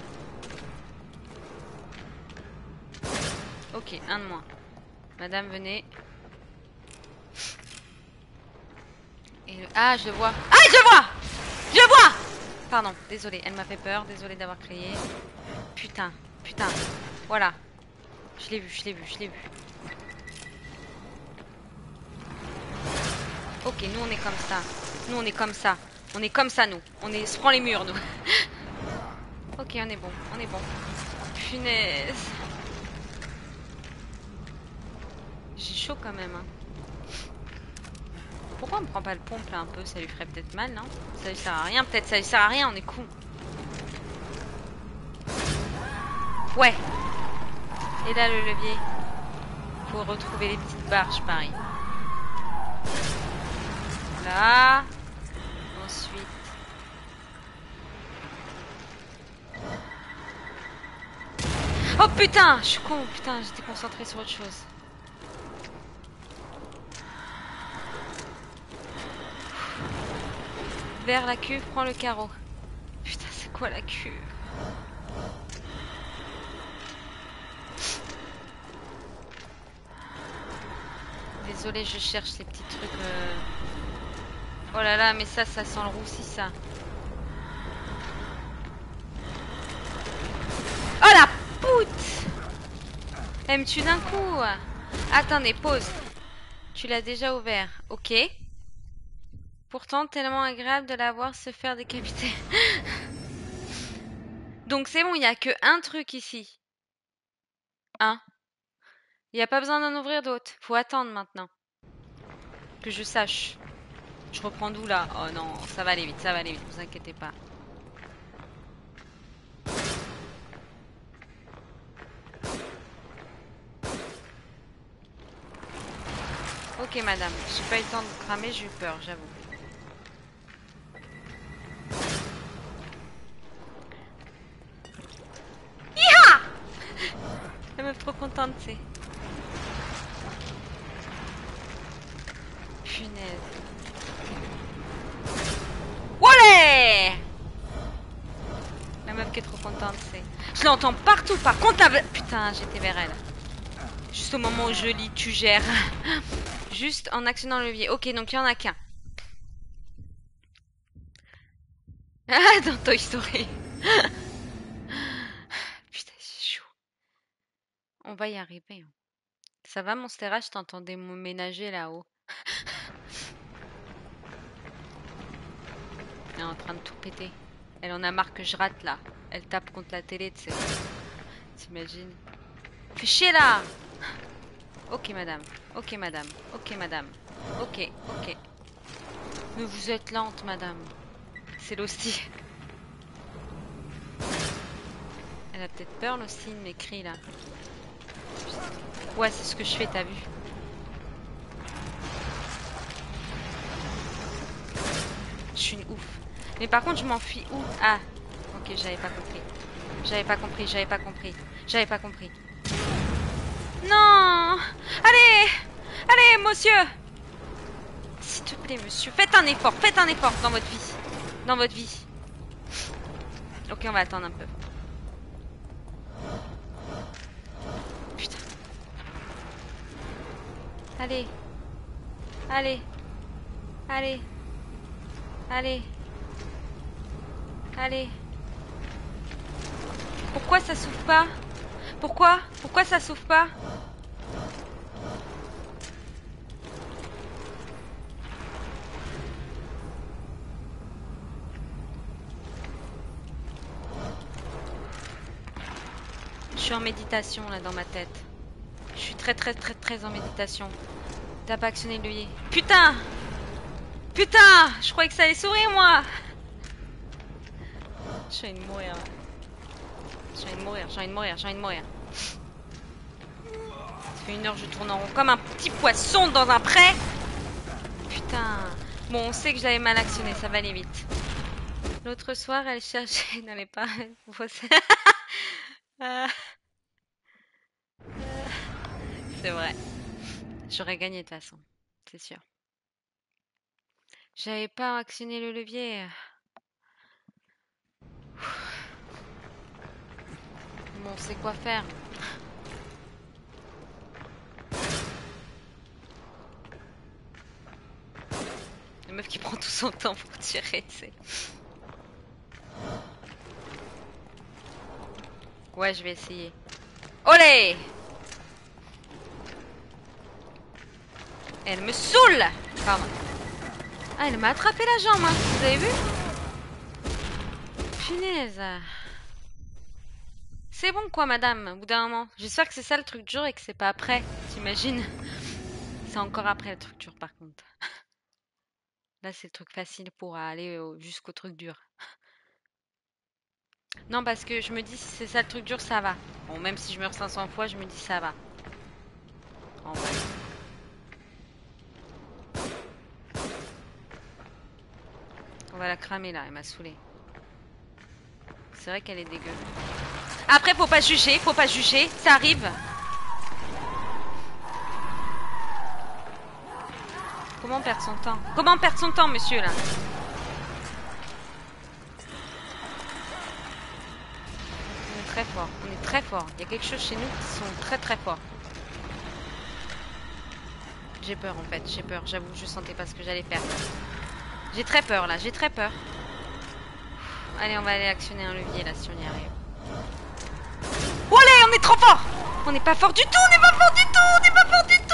Ok, un de moins. Madame, venez. Et ah, je le vois. Ah, je le vois! Je le vois! Pardon, désolée, elle m'a fait peur. Désolée d'avoir crié. Putain, putain. Voilà. Je l'ai vu, je l'ai vu, je l'ai vu. Ok, nous on est comme ça. Nous on est comme ça. On est comme ça, nous. On se prend les murs, nous. Ok, on est bon, on est bon. Punaise. J'ai chaud quand même. Hein. Pourquoi on me prend pas le pompe là un peu? Ça lui ferait peut-être mal, non? Ça lui sert à rien, peut-être. Ça lui sert à rien, on est con. Ouais. Et là, le levier. Faut retrouver les petites barres, pareil. Là. Ensuite. Oh putain! Je suis con, putain, j'étais concentrée sur autre chose. Vers la cuve, prends le carreau. Putain, c'est quoi la cuve? Désolée, je cherche ces petits trucs. Oh là là, mais ça sent le roussi, ça. Oh la poute! Elle me tue d'un coup. Attendez, pause. Tu l'as déjà ouvert. Ok. Pourtant, tellement agréable de la voir se faire décapiter. Donc c'est bon, il n'y a que un truc ici. Un. Il n'y a pas besoin d'en ouvrir d'autres. Faut attendre maintenant. Que je sache. Je reprends d'où là? Oh non, ça va aller vite, ça va aller vite, vous inquiétez pas. Ok madame, j'ai pas eu le temps de cramer, j'ai eu peur, j'avoue. Iha! La meuf trop contente, c'est. Punaise. Wolé! La meuf qui est trop contente, c'est. Je l'entends partout, par contre la... Putain, j'étais vers elle. Juste au moment où je lis, tu gères. Juste en actionnant le levier. Ok, donc il y en a qu'un. Ah, dans Toy Story. Putain, c'est chaud. On va y arriver. Ça va, mon Stera, je t'entendais ménager là-haut. Elle est en train de tout péter. Elle en a marre que je rate là. Elle tape contre la télé, tu sais. T'imagines? Fais chier là! Ok, madame. Ok, madame. Ok, madame. Ok, ok. Mais vous êtes lente, madame. C'est l'hostie. Elle a peut-être peur, l'hostie, de mes cris là. Ouais, c'est ce que je fais, t'as vu? Je suis une ouf. Mais par contre, je m'enfuis où? Ah, Ok, j'avais pas compris. J'avais pas compris, j'avais pas compris. J'avais pas compris. Non! Allez! Allez, monsieur! S'il te plaît, monsieur, faites un effort dans votre vie. Dans votre vie. Ok, on va attendre un peu. Putain. Allez. Allez. Allez. Allez. Allez. Pourquoi ça s'ouvre pas? Pourquoi? Pourquoi ça s'ouvre pas? Je suis en méditation là dans ma tête. Je suis très en méditation. T'as pas actionné le levier. Putain! Putain! Je croyais que ça allait sourire moi! J'ai envie de mourir. J'ai envie de mourir, j'ai envie de mourir, j'ai envie de mourir. Ça fait 1 heure que je tourne en rond comme un petit poisson dans un pré. Putain. Bon, on sait que je l'avais mal actionné, ça va aller vite. L'autre soir, elle cherchait... n'allait pas... C'est vrai. J'aurais gagné de toute façon. C'est sûr. J'avais pas actionné le levier. Bon, on sait quoi faire. La meuf qui prend tout son temps pour tirer, tu sais. Ouais, je vais essayer. Olé! Elle me saoule! Pardon. Ah, elle m'a attrapé la jambe, hein. Vous avez vu? Punaise. C'est bon quoi, madame, au bout d'un moment. J'espère que c'est ça le truc dur et que c'est pas après, t'imagines? C'est encore après le truc dur, par contre. Là, c'est le truc facile pour aller jusqu'au truc dur. Non, parce que je me dis, si c'est ça le truc dur, ça va. Bon, même si je meurs 500 fois, je me dis, ça va. En vrai. On va la cramer, là. Elle m'a saoulée. C'est vrai qu'elle est dégueu. Après, faut pas juger. Faut pas juger. Ça arrive. Comment perdre son temps? Comment perdre son temps, monsieur, là? On est très fort. On est très fort. Il y a quelque chose chez nous qui sont très forts. J'ai peur en fait, j'ai peur, j'avoue, je sentais pas ce que j'allais faire. J'ai très peur là, j'ai très peur. Allez, on va aller actionner un levier là si on y arrive. Oh allez, on est trop fort! On n'est pas fort du tout, on n'est pas fort du tout, on n'est pas fort du tout!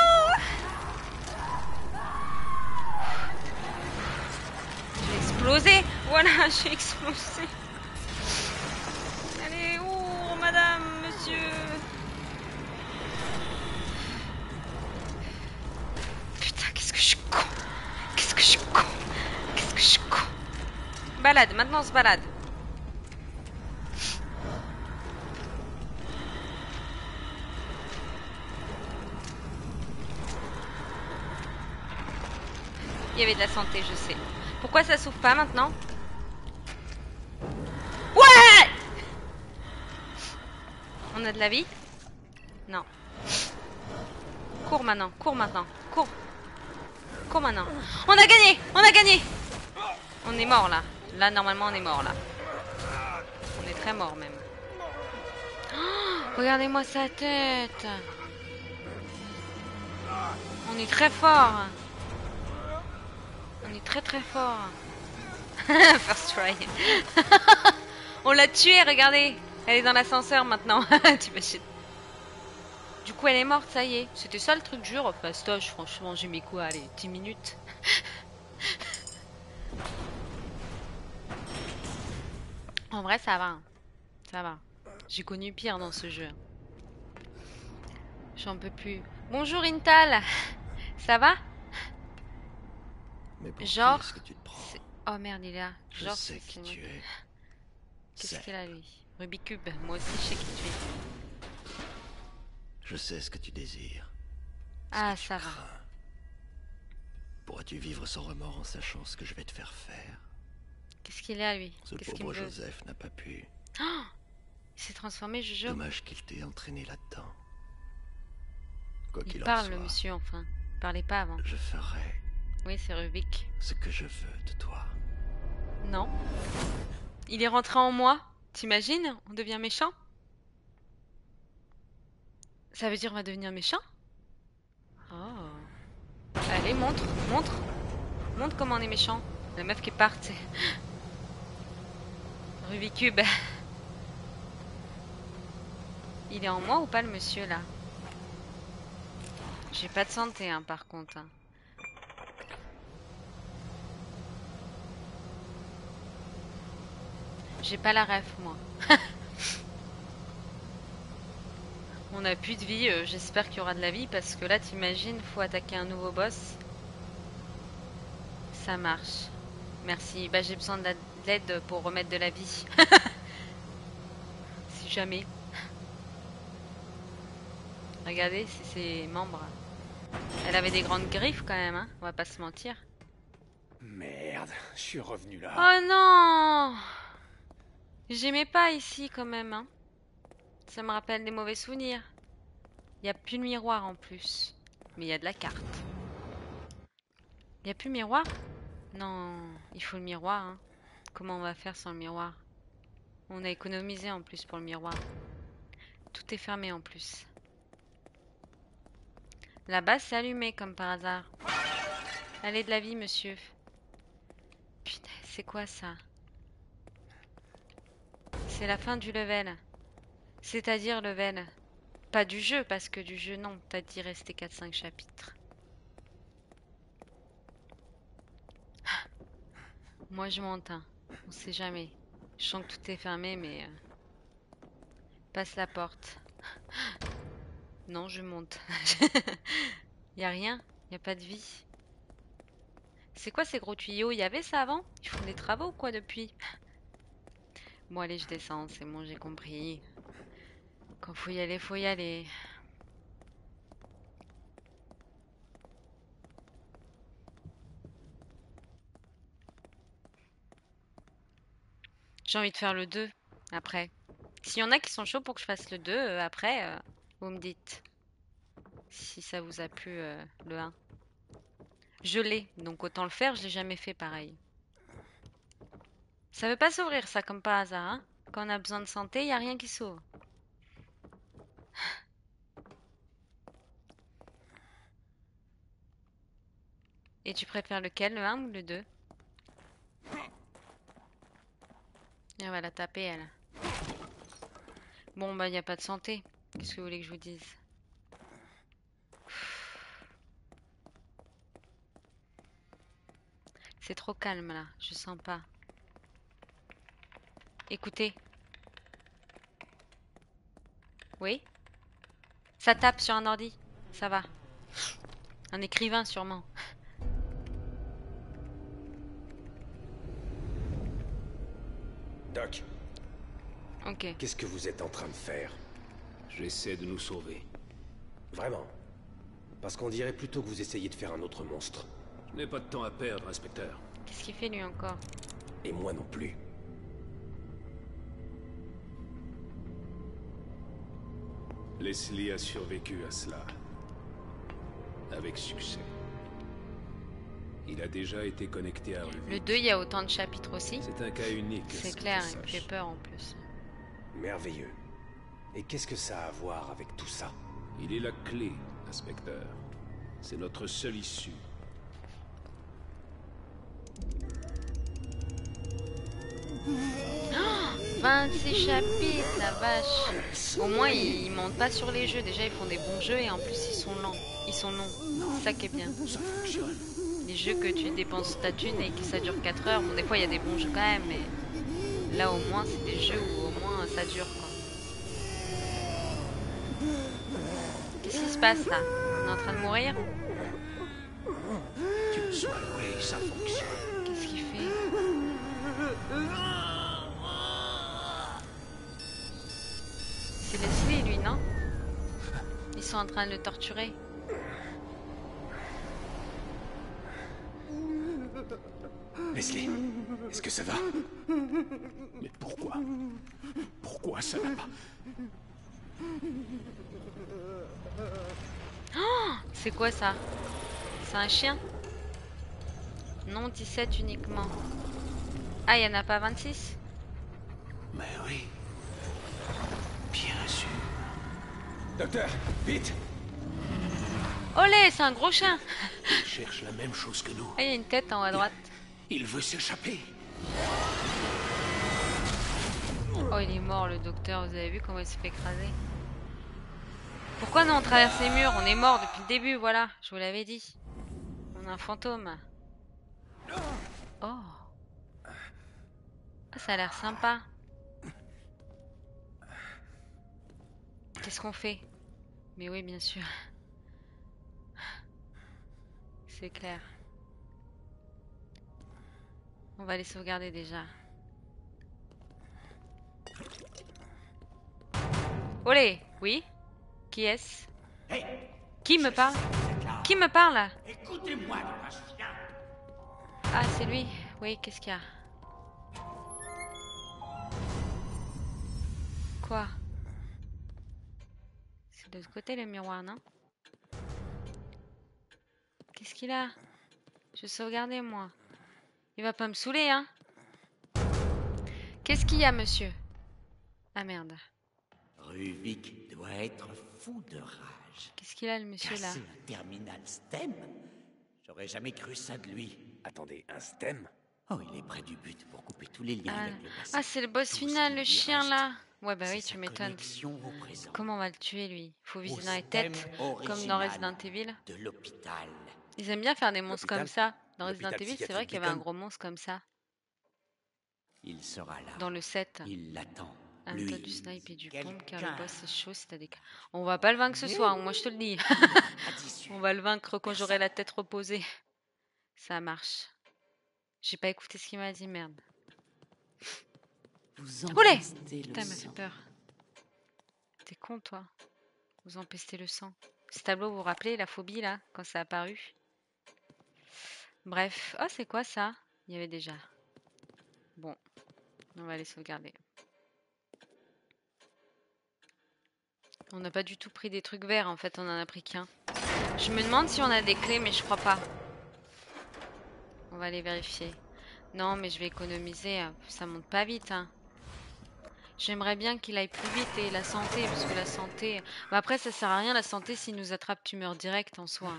J'ai explosé, voilà, j'ai explosé. Allez, oh madame, monsieur. Putain, qu'est-ce que je suis con! Qu'est-ce que je suis con! Qu'est-ce que je suis con! Balade, maintenant on se balade. Il y avait de la santé, je sais. Pourquoi ça s'ouvre pas maintenant? Ouais! On a de la vie? Non. Cours maintenant, cours maintenant, cours. Cours maintenant. On a gagné! On a gagné! On est mort là. Là, normalement, on est mort là. On est très mort même. Oh, regardez-moi sa tête. On est très fort. On est très fort. First try. On l'a tuée, regardez. Elle est dans l'ascenseur maintenant. T'imagines? Du coup, elle est morte, ça y est. C'était ça le truc dur. Fastoche, franchement, j'ai mis quoi? Allez, 10 minutes. En vrai, ça va. Ça va. J'ai connu pire dans ce jeu. J'en peux plus. Bonjour Intal. Ça va? Mais pour Genre... qui est-ce que tu te prends? Oh merde, il est là. Je Genre, sais qui tu es. Qu'est-ce qu'il a lui? Rubik's Cube. Moi aussi, je sais qui tu es. Je sais ce que tu désires. Ah, ça va. Pourrais-tu vivre sans remords en sachant ce que je vais te faire faire? Qu'est-ce qu'il a, lui? Ce Qu'est-ce qu'il me pauvre veut? Joseph n'a pas pu. Oh, il s'est transformé, Jojo. Dommage qu'il t'ait entraîné là-dedans. Quoi Il qu'il en parle, le soit, monsieur, enfin. Il parlait pas avant. je ferai Oui, c'est Rubik. ce que je veux de toi. Non. Il est rentré en moi. T'imagines? On devient méchant? Ça veut dire on va devenir méchant? Oh. Allez, montre, montre. Montre comment on est méchant. La meuf qui part, c'est... Rubik's Cube. Il est en moi ou pas, le monsieur, là? J'ai pas de santé, hein, par contre. Hein. J'ai pas la ref, moi. On a plus de vie, j'espère qu'il y aura de la vie, parce que là, t'imagines, faut attaquer un nouveau boss. Ça marche. Merci. Bah, j'ai besoin de l'aide pour remettre de la vie. Si jamais. Regardez, c'est ses membres. Elle avait des grandes griffes quand même, hein. On va pas se mentir. Merde, je suis revenu là. Oh non! J'aimais pas ici quand même, hein. Ça me rappelle des mauvais souvenirs. Il n'y a plus de miroir en plus. Mais il y a de la carte. Il n'y a plus de miroir? Non, il faut le miroir, hein. Comment on va faire sans le miroir? On a économisé en plus pour le miroir. Tout est fermé en plus. Là-bas, c'est allumé comme par hasard. Allez de la vie, monsieur. Putain, c'est quoi ça? C'est la fin du level. C'est-à-dire level. Pas du jeu, parce que du jeu, non. T'as dit rester 4-5 chapitres. Moi, je monte. Hein. On sait jamais. Je sens que tout est fermé, mais... Passe la porte. Non, je monte. Y a rien. Y a pas de vie. C'est quoi ces gros tuyaux? Il y avait ça avant? Ils font des travaux ou quoi depuis? Bon, allez, je descends. C'est bon, j'ai compris. Quand faut y aller, faut y aller. J'ai envie de faire le 2 après. S'il y en a qui sont chauds pour que je fasse le 2, après, vous me dites. Si ça vous a plu, le 1. Je l'ai, donc autant le faire, je l'ai jamais fait pareil. Ça veut pas s'ouvrir ça comme par hasard, hein. Quand on a besoin de santé, il n'y a rien qui s'ouvre. Et tu préfères lequel, le 1 ou le 2? Et on va la taper, elle. Bon, bah, il n'y a pas de santé. Qu'est-ce que vous voulez que je vous dise? C'est trop calme, là. Je sens pas. Écoutez. Oui? Ça tape sur un ordi. Ça va. Un écrivain, sûrement. Doc, Ok. qu'est-ce que vous êtes en train de faire? J'essaie de nous sauver. Vraiment? Parce qu'on dirait plutôt que vous essayez de faire un autre monstre. Je n'ai pas de temps à perdre, inspecteur. Qu'est-ce qu'il fait, lui, encore? Et moi non plus. Leslie a survécu à cela. Avec succès. Il a déjà été connecté à Rubik. Le 2, il y a autant de chapitres aussi. C'est un cas unique. à C'est ce que clair, je il me sache. fait peur en plus. Merveilleux. Et qu'est-ce que ça a à voir avec tout ça? Il est la clé, inspecteur. C'est notre seule issue. 26 chapitres, la vache. Au moins, ils montent pas sur les jeux. Déjà, ils font des bons jeux et en plus, ils sont lents. Ils sont longs. C'est ça qui est bien. Ça fonctionne. Les jeux que tu dépenses ta thune et que ça dure 4 heures. Bon, des fois, il y a des bons jeux quand même, mais là, au moins, c'est des jeux où au moins ça dure, quoi. Qu'est-ce qui se passe là? On est en train de mourir? Tu me sois loué, ça fonctionne. Qu'est-ce qu'il fait? C'est Leslie, lui, non? Ils sont en train de le torturer. Mais Leslie, est-ce que ça va? Mais pourquoi? Pourquoi ça va pas? C'est quoi ça? C'est un chien? Non, 17 uniquement. Ah, il n'y en a pas 26? Mais oui. Bien sûr. Docteur, vite! Olé, c'est un gros chien! Il cherche la même chose que nous. Ah, il y a une tête en haut à droite. Il veut s'échapper. Oh, il est mort le docteur, vous avez vu comment il s'est fait écraser? Pourquoi nous on traverse les murs? On est mort depuis le début, voilà, je vous l'avais dit. On a un fantôme. Oh. Ah, ça a l'air sympa. Qu'est-ce qu'on fait? Mais oui, bien sûr. C'est clair. On va les sauvegarder déjà. Olé, oui? Qui est-ce? Qui me parle? Qui me parle? Écoutez-moi, chien. Ah, c'est lui. Oui, qu'est-ce qu'il y a? Quoi? C'est de l'autre côté le miroir, non? Qu'est-ce qu'il a? Je vais sauvegarder, moi. Il va pas me saouler, hein? Qu'est-ce qu'il y a, monsieur? Ah merde. Rubik doit être fou de rage. Qu'est-ce qu'il a, le monsieur, là? Casser un terminal STEM? J'aurais jamais cru ça de lui. Attendez, un stem? Oh, il est près du but pour couper tous les liens Ah, avec le passé. ah, c'est le boss Tout ce final, qui le lui chien, reste, là. Ouais, bah c'est oui, sa tu m'étonnes. connexion au présent. Comment on va le tuer, lui? Faut viser Au dans les STEM têtes, comme dans original Resident Evil. de l'hôpital. Ils aiment bien faire des monstres comme L'hôpital? ça. Dans Resident L'hôpital Evil, c'est vrai psychiatrique qu'il y avait un Beacon? gros monstre comme ça. Il sera là. Dans le 7. Il l'attend. Un Lui. tas du snipe et du pompe, car le Quelqu'un. boss c'est chaud si t'as des cas. On va pas le vaincre ce soir, moi je te le dis. Addition. On va le vaincre quand j'aurai la tête reposée. Ça marche. J'ai pas écouté ce qu'il m'a dit, merde. Vous Olé! empestez le Putain, il m'a sang. fait peur. T'es con, toi. Vous empestez le sang. Ce tableau, vous vous rappelez, la phobie, là, quand ça a apparu? Bref. Oh, c'est quoi, ça? Il y avait déjà. Bon. On va les sauvegarder. On n'a pas du tout pris des trucs verts, en fait, on en a pris qu'un. Je me demande si on a des clés, mais je crois pas. On va aller vérifier. Non, mais je vais économiser. Ça monte pas vite, hein. J'aimerais bien qu'il aille plus vite et la santé, parce que la santé... Bah après, ça sert à rien, la santé, s'il nous attrape, tu meurs direct en soi.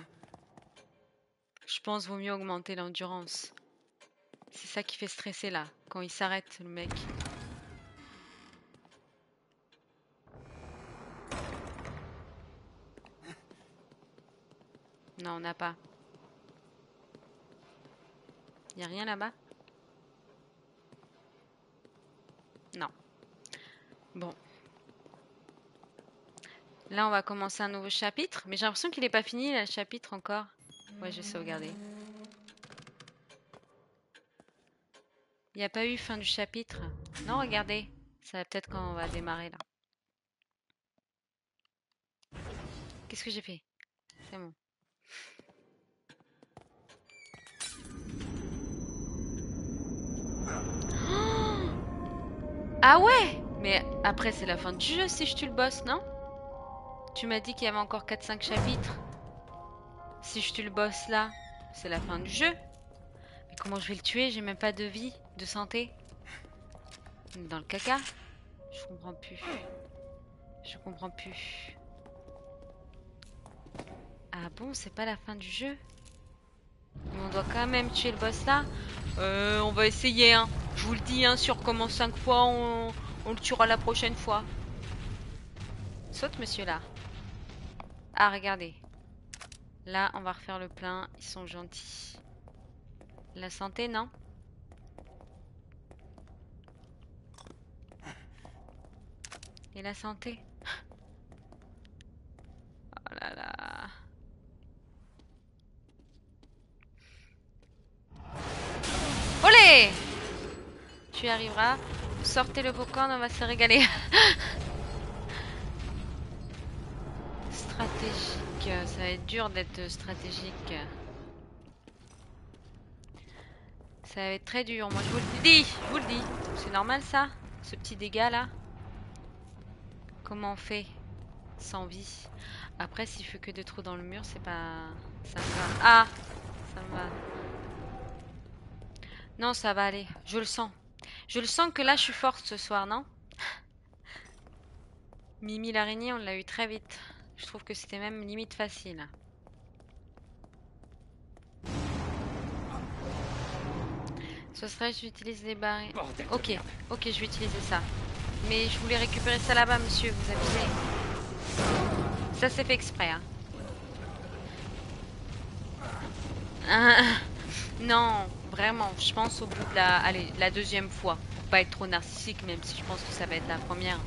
Je pense vaut mieux augmenter l'endurance. C'est ça qui fait stresser, là, quand il s'arrête, le mec. Non, on n'a pas. Y a rien là-bas? Non. Bon. Là, on va commencer un nouveau chapitre. Mais j'ai l'impression qu'il n'est pas fini, là, le chapitre, encore. Ouais, je vais sauvegarder. Il n'y a pas eu fin du chapitre. Non, regardez. Ça va peut-être quand on va démarrer, là. Qu'est-ce que j'ai fait? C'est bon. Ah ouais! Mais après, c'est la fin du jeu si je tue le boss, non? Tu m'as dit qu'il y avait encore 4-5 chapitres. Si je tue le boss là, c'est la fin du jeu. Mais comment je vais le tuer? J'ai même pas de vie, de santé. On est dans le caca. Je comprends plus. Je comprends plus. Ah bon, c'est pas la fin du jeu? Mais on doit quand même tuer le boss là. On va essayer, hein. Je vous le dis, hein, si on recommence 5 fois, on le tuera la prochaine fois. Saute, monsieur, là. Ah, regardez. Là, on va refaire le plein. Ils sont gentils. La santé, non? Et la santé? Oh là là. Olé! Tu y arriveras. Sortez le popcorn, on va se régaler. Stratégique. Ça va être dur d'être stratégique. Ça va être très dur, moi je vous le dis. Je vous le dis. C'est normal ça? Ce petit dégât là? Comment on fait? Sans vie. Après, s'il fait que des trous dans le mur, c'est pas... Ça me va. Ah! Ça me va. Non, ça va aller. Je le sens. Je le sens que là, je suis forte ce soir, non? Mimi l'araignée, on l'a eu très vite. Je trouve que c'était même limite facile. Ce serait, j'utilise les barils. Ok, ok, je vais utiliser ça. Mais je voulais récupérer ça là-bas, monsieur. Vous abusez. Ça, c'est fait exprès, hein. Non, vraiment, je pense au bout de allez, la deuxième fois. Pour pas être trop narcissique, même si je pense que ça va être la première.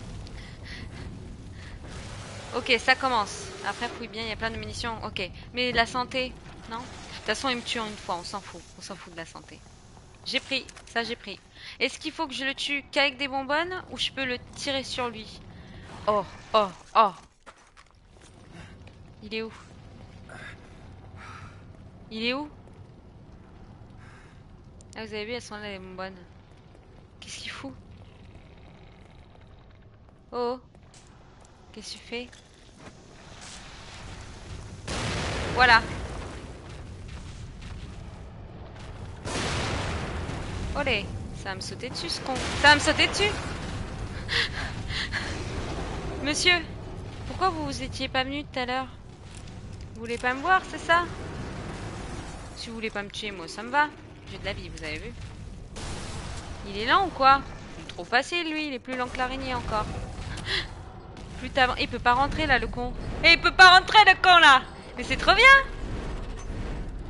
Ok, ça commence. Après, fouille bien, il y a plein de munitions. Ok, mais la santé, non? De toute façon, il me tue en une fois, on s'en fout. On s'en fout de la santé. J'ai pris, ça j'ai pris. Est-ce qu'il faut que je le tue qu'avec des bonbonnes ou je peux le tirer sur lui? Oh, oh, oh. Il est où? Il est où? Ah, vous avez vu, elles sont là les bonbonnes. Qu'est-ce qu'il fout? Oh, qu'est-ce que tu fais? Voilà. Olé, ça va me sauter dessus ce con. Ça va me sauter dessus. Monsieur, pourquoi vous étiez pas venu tout à l'heure? Vous voulez pas me voir, c'est ça? Si vous voulez pas me tuer, moi ça me va. J'ai de la vie, vous avez vu? Il est lent ou quoi? Il est trop facile lui, il est plus lent que l'araignée encore. Plus t'avant... Il peut pas rentrer là le con. Et il peut pas rentrer le con là. Mais c'est trop bien.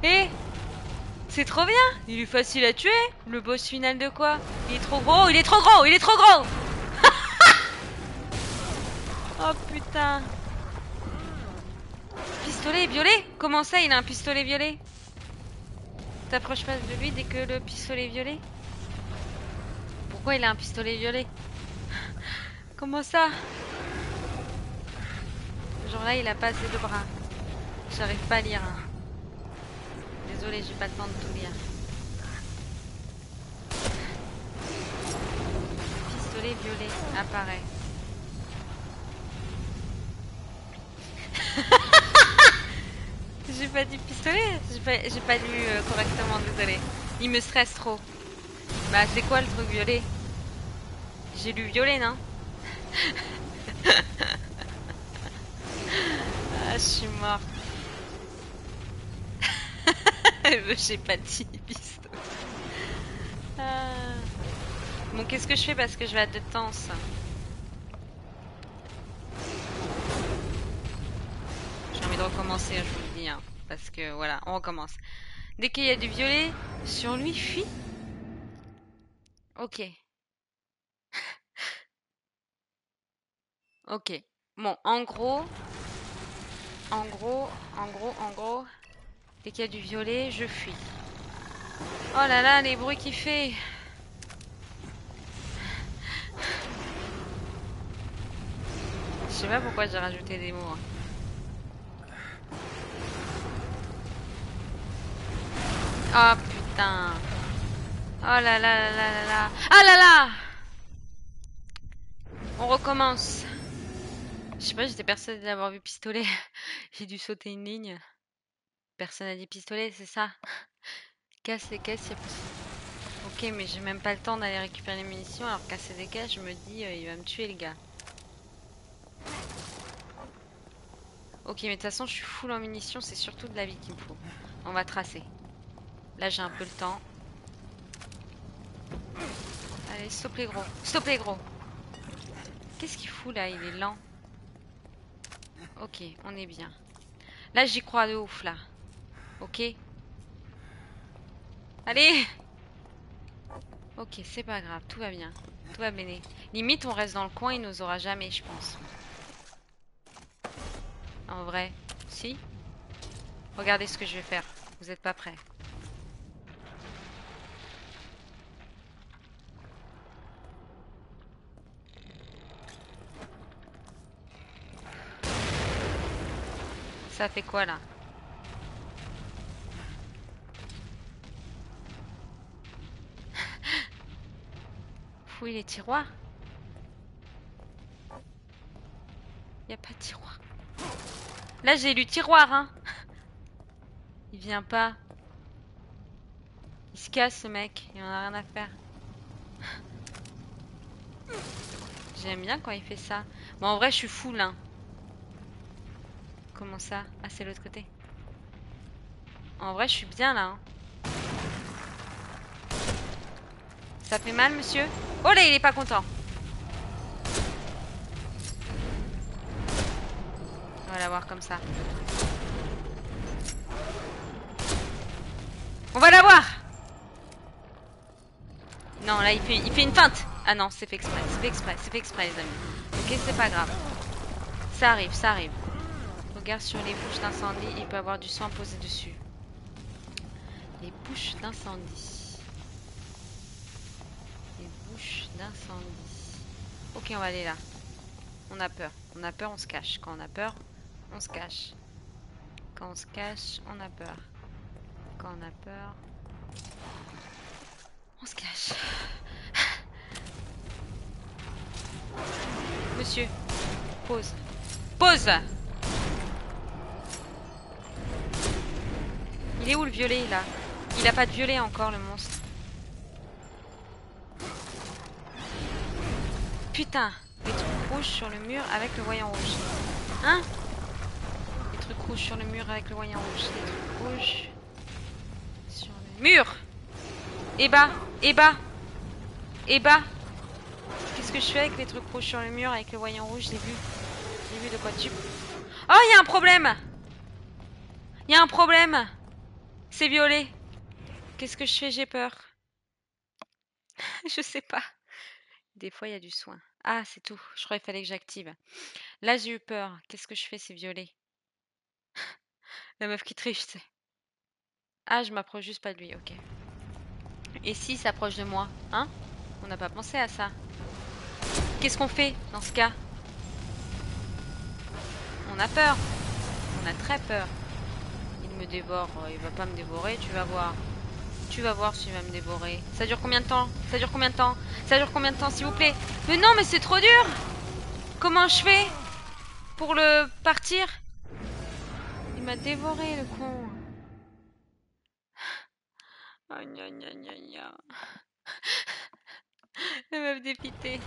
Et c'est trop bien. Il est facile à tuer. Le boss final de quoi? Il est trop gros, il est trop gros, il est trop gros. Oh putain. Pistolet violet? Comment ça il a un pistolet violet? T'approches pas de lui dès que le pistolet est violet? Pourquoi il a un pistolet violet? Comment ça? Genre là il a pas assez de bras. J'arrive pas à lire. Hein. Désolée, j'ai pas le temps de tout lire. Pistolet violet apparaît. J'ai pas dit pistolet, j'ai pas lu correctement, désolé. Il me stresse trop. Bah c'est quoi le truc violet? J'ai lu violet, non? Ah, je suis morte. J'ai pas dit pistolet. Ah. Bon, qu'est-ce que je fais parce que je vais à deux temps? J'ai envie de recommencer, je vous le dis, hein, parce que voilà, on recommence. Dès qu'il y a du violet sur lui, fuis. Ok. Ok. Bon, en gros, dès qu'il y a du violet, je fuis. Oh là là, les bruits qu'il fait. Je sais pas pourquoi j'ai rajouté des mots. Hein. Oh putain. Oh là là là là là là. Ah là là. On recommence. Je sais pas, j'étais persuadée d'avoir vu pistolet. J'ai dû sauter une ligne. Personne n'a dit pistolet, c'est ça? Casse les caisses, Ok, mais j'ai même pas le temps d'aller récupérer les munitions. Alors casser des caisses, je me dis, il va me tuer le gars. Ok, mais de toute façon, je suis full en munitions. C'est surtout de la vie qu'il me faut. On va tracer. Là, j'ai un peu le temps. Allez, stop les gros. Stop les gros. Qu'est-ce qu'il fout là? Il est lent. Ok, on est bien. Là, j'y crois de ouf, là. Ok. Allez! Ok, c'est pas grave, tout va bien. Tout va bien. Limite, on reste dans le coin, il nous aura jamais, je pense. En vrai. Si? Regardez ce que je vais faire. Vous êtes pas prêts. Ça fait quoi, là? Fouille les tiroirs. Y a pas de tiroir. Là j'ai lu tiroir hein. Il vient pas. Il se casse ce mec. Il en a rien à faire. J'aime bien quand il fait ça. Bon en vrai je suis full hein. Comment ça? Ah c'est l'autre côté. En vrai je suis bien là hein. Ça fait mal monsieur? Oh là il est pas content. On va l'avoir comme ça. On va l'avoir. Non là il fait une feinte. Ah non c'est fait exprès, c'est fait exprès, c'est fait exprès les amis. Ok c'est pas grave. Ça arrive, ça arrive. Regarde sur les bouches d'incendie, il peut avoir du sang posé dessus. Les bouches d'incendie. Les bouches d'incendie. Ok on va aller là. On a peur, on se cache. Quand on a peur, on se cache. Quand on se cache, on a peur. Quand on a peur, on se cache. Monsieur, pause. Pause! Il est où le violet là? Il a pas de violet encore le monstre. Putain, les trucs rouges sur le mur avec le voyant rouge. Hein? Les trucs rouges sur le mur avec le voyant rouge. Les trucs rouges sur le mur. Et bas, et bas, et bas. Qu'est-ce que je fais avec les trucs rouges sur le mur avec le voyant rouge? J'ai vu. J'ai vu de quoi tu... Oh, il y a un problème! Il y a un problème! C'est violet. Qu'est-ce que je fais? J'ai peur. Je sais pas. Des fois, il y a du soin. Ah, c'est tout. Je crois qu'il fallait que j'active. Là, j'ai eu peur. Qu'est-ce que je fais? C'est violet. La meuf qui triche, c'est... Ah, je m'approche juste pas de lui. Ok. Et s'il s'approche de moi? Hein? On n'a pas pensé à ça. Qu'est-ce qu'on fait dans ce cas? On a peur. On a très peur. Il me dévore. Il va pas me dévorer, tu vas voir. Tu vas voir s'il va me dévorer. Ça dure combien de temps? Ça dure combien de temps? Ça dure combien de temps, s'il vous plaît? Mais non, mais c'est trop dur! Comment je fais pour le partir? Il m'a dévoré, le con. Oh, gna gna gna gna. La meuf dépitée.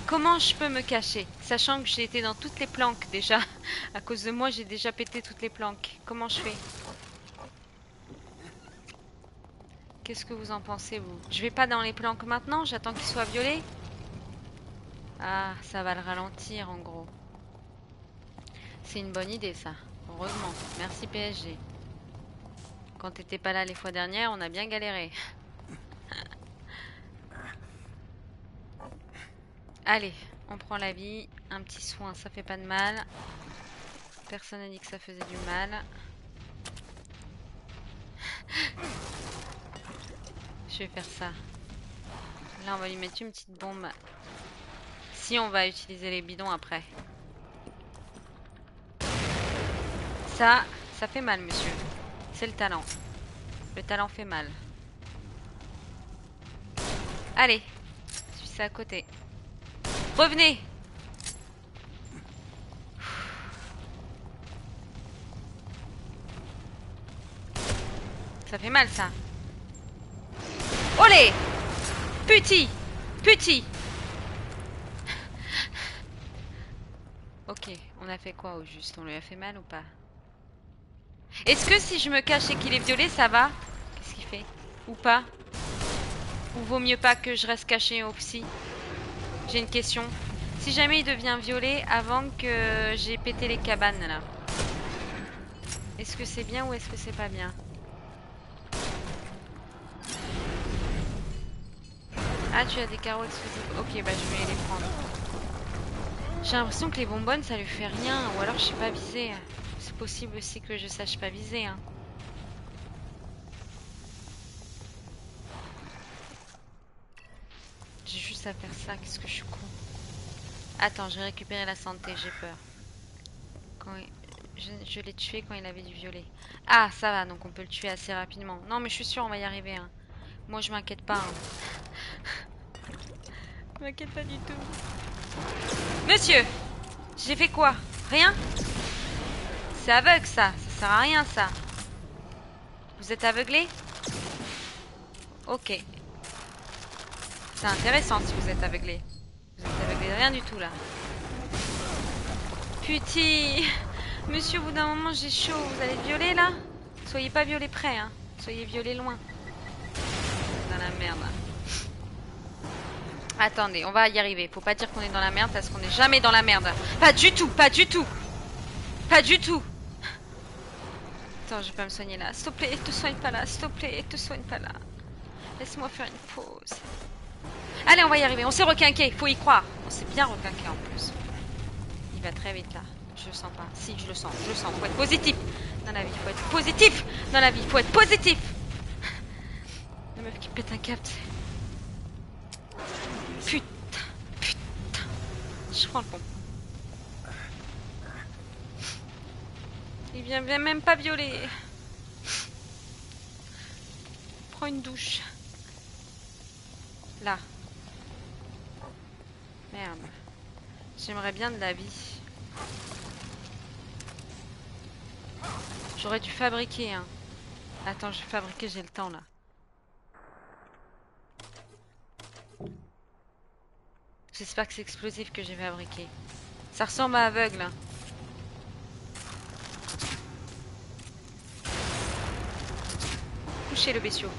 Comment je peux me cacher? Sachant que j'ai été dans toutes les planques déjà. À cause de moi, j'ai déjà pété toutes les planques. Comment je fais? Qu'est-ce que vous en pensez, vous? Je vais pas dans les planques maintenant? J'attends qu'il soit violet? Ah, ça va le ralentir, en gros. C'est une bonne idée, ça. Heureusement. Merci, PSG. Quand t'étais pas là les fois dernières, on a bien galéré. Allez, on prend la vie. Un petit soin, ça fait pas de mal. Personne n'a dit que ça faisait du mal. Je vais faire ça. Là, on va lui mettre une petite bombe. Si on va utiliser les bidons après. Ça fait mal, monsieur. C'est le talent. Le talent fait mal. Allez, je suis à côté. Revenez! Ça fait mal, ça. Olé! Puti! Puti! Ok, on a fait quoi au juste? On lui a fait mal ou pas? Est-ce que si je me cache et qu'il est violet, ça va? Qu'est-ce qu'il fait? Ou pas? Ou vaut mieux pas que je reste caché au psy? J'ai une question. Si jamais il devient violet avant que j'ai pété les cabanes là, est-ce que c'est bien ou est-ce que c'est pas bien? Ah, tu as des carreaux exclusifs. Ok, bah je vais les prendre. J'ai l'impression que les bonbonnes ça lui fait rien. Ou alors je sais pas viser. C'est possible aussi que je sache pas viser. Hein. J'ai juste à faire ça. Qu'est-ce que je suis con. Attends, j'ai récupéré la santé. J'ai peur. Quand je l'ai tué quand il avait du violet. Ah, ça va. Donc on peut le tuer assez rapidement. Non, mais je suis sûre on va y arriver. Hein. Moi, je m'inquiète pas. Hein. M'inquiète pas du tout. Monsieur, j'ai fait quoi? Rien? C'est aveugle ça, ça sert à rien ça. Vous êtes aveuglé? Ok. C'est intéressant si vous êtes aveuglé. Vous êtes aveuglé de rien du tout là. Putain. Monsieur, au bout d'un moment j'ai chaud. Vous allez violer là? Soyez pas violés près, hein. Soyez violés loin. Dans la merde. Attendez, on va y arriver. Faut pas dire qu'on est dans la merde parce qu'on n'est jamais dans la merde. Pas du tout, pas du tout. Pas du tout. Attends, je vais pas me soigner là. S'il te plaît, te soigne pas là. S'il te plaît, te soigne pas là. Laisse-moi faire une pause. Allez, on va y arriver. On s'est requinqué. Faut y croire. On s'est bien requinqué en plus. Il va très vite là. Je le sens pas. Si, je le sens. Je le sens. Faut être positif. Dans la vie, faut être positif. Dans la vie, faut être positif. La meuf qui pète un câble. Putain. Putain. Je prends le pont. Il vient même pas violer. Prends une douche. Là. Merde. J'aimerais bien de la vie. J'aurais dû fabriquer, hein. Attends, je vais fabriquer, j'ai le temps, là. J'espère que c'est explosif que j'ai fabriqué. Ça ressemble à aveugle, hein. Couchez le bestiau.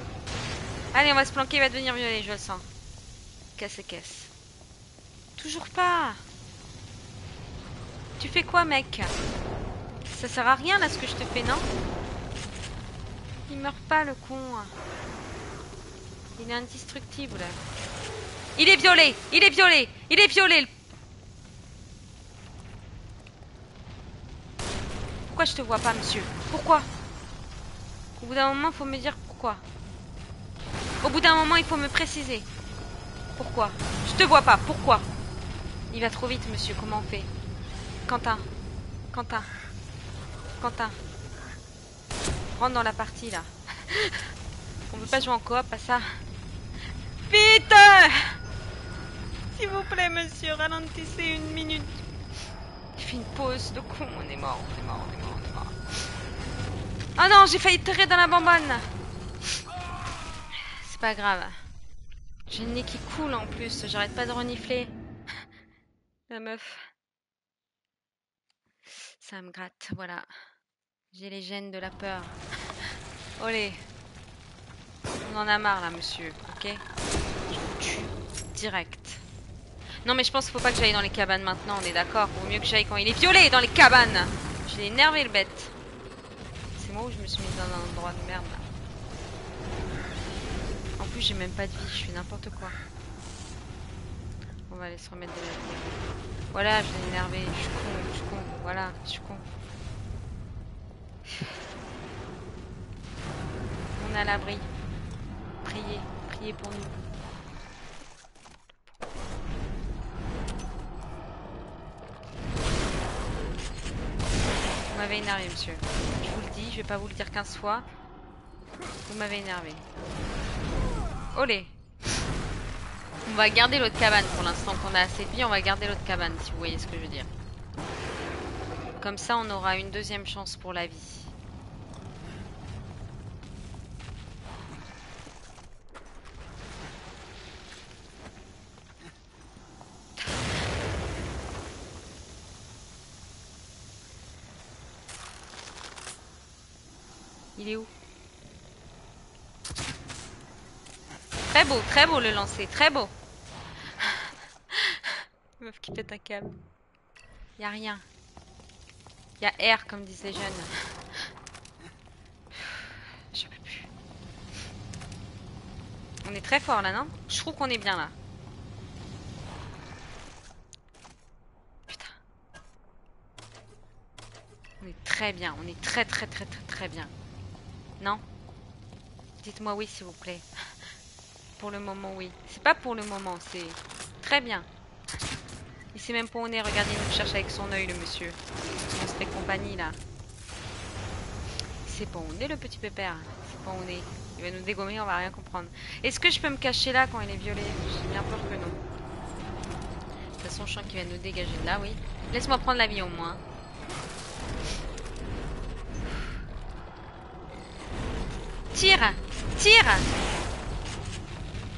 Allez, on va se planquer, il va devenir violet, je le sens. Casse. Toujours pas. Tu fais quoi, mec? Ça sert à rien, là, ce que je te fais, non? Il meurt pas, le con. Il est indestructible. Il est violet. Il est violet. Il est violet. Pourquoi je te vois pas, monsieur? Pourquoi? Au bout d'un moment, il faut me dire pourquoi. Au bout d'un moment, il faut me préciser. Pourquoi? Je te vois pas. Pourquoi? Il va trop vite, monsieur. Comment on fait? Quentin. Rentre dans la partie, là. On veut pas jouer en coop, pas ça. Vite! S'il vous plaît, monsieur, ralentissez une minute. Il fait une pause de con. On est mort. Oh non, j'ai failli tirer dans la bonbonne. C'est pas grave. J'ai le nez qui coule en plus. J'arrête pas de renifler. La meuf. Ça me gratte, voilà. J'ai les gènes de la peur. Olé. On en a marre là, monsieur. Ok? Je vous tue. Direct. Non mais je pense qu'il faut pas que j'aille dans les cabanes maintenant. On est d'accord? Vaut mieux que j'aille quand il est violet dans les cabanes. Je l'ai énervé le bête. C'est moi où je me suis mise dans un endroit de merde là. En plus j'ai même pas de vie, je fais n'importe quoi. On va aller se remettre de la vie. Voilà, je l'ai énervé, je suis con, voilà, je suis con. On est à l'abri. Priez pour nous. Vous m'avez énervé, monsieur. Je vous le dis, je vais pas vous le dire 15 fois. Vous m'avez énervé. Olé. On va garder l'autre cabane pour l'instant qu'on a assez de vie. On va garder l'autre cabane, si vous voyez ce que je veux dire. Comme ça, on aura une deuxième chance pour la vie. Il est où? Très beau le lancer, très beau. Meuf qui pète un câble. Y a rien. Y a R comme disent les jeunes. Je peux plus. On est très fort là, non? Je trouve qu'on est bien là. Putain. On est très bien, on est très bien. Non? Dites-moi oui s'il vous plaît. Pour le moment oui. C'est pas pour le moment, c'est très bien. Il sait même pas où on est, regardez, il nous cherche avec son œil le monsieur. On se fait compagnie là. C'est pas où on est le petit pépère. C'est pas où on est. Il va nous dégommer, on va rien comprendre. Est-ce que je peux me cacher là quand il est violet? J'ai bien peur que non. son champ qui va nous dégager de là, oui. Laisse-moi prendre la vie au moins. Tire! Tire!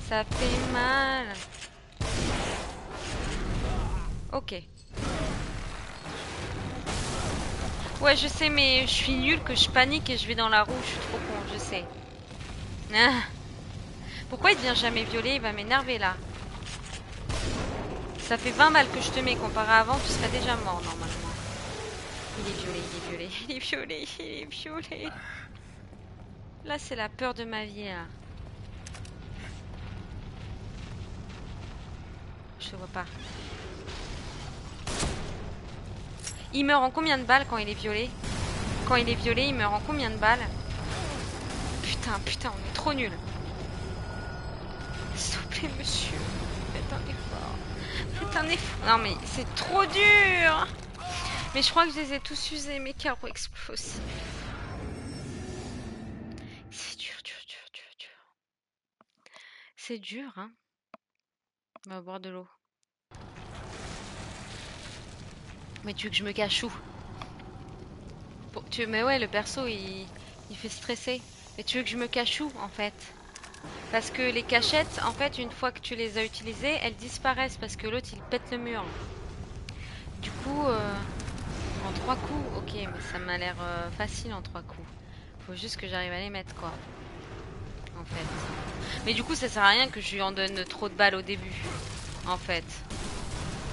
Ça fait mal. Ok. Ouais, je sais, mais je suis nulle, que je panique et je vais dans la roue. Je suis trop con, je sais. Ah. Pourquoi il devient jamais violet? Il va m'énerver là. Ça fait 20 balles que je te mets comparé à avant, tu serais déjà mort normalement. Il est violet, il est violet, il est violet, il est violet. Là, c'est la peur de ma vie là. Je le vois pas. Il meurt en combien de balles quand il est violet? Quand il est violet, il meurt en combien de balles? Putain, putain, on est trop nuls. S'il vous plaît, monsieur, faites un effort. Faites un effort. Non, mais c'est trop dur. Mais je crois que je les ai tous usés, mes carreaux explosifs. C'est dur, dur, dur, dur, dur. C'est dur, hein. On va boire de l'eau. Mais tu veux que je me cache où? Mais ouais, le perso, il fait stresser. Mais tu veux que je me cache où, en fait? Parce que les cachettes, en fait, une fois que tu les as utilisées, elles disparaissent parce que l'autre, il pète le mur. Du coup, en 3 coups, ok, mais ça m'a l'air facile en 3 coups. Faut juste que j'arrive à les mettre, quoi. En fait. Mais du coup, ça sert à rien que je lui en donne trop de balles au début. En fait.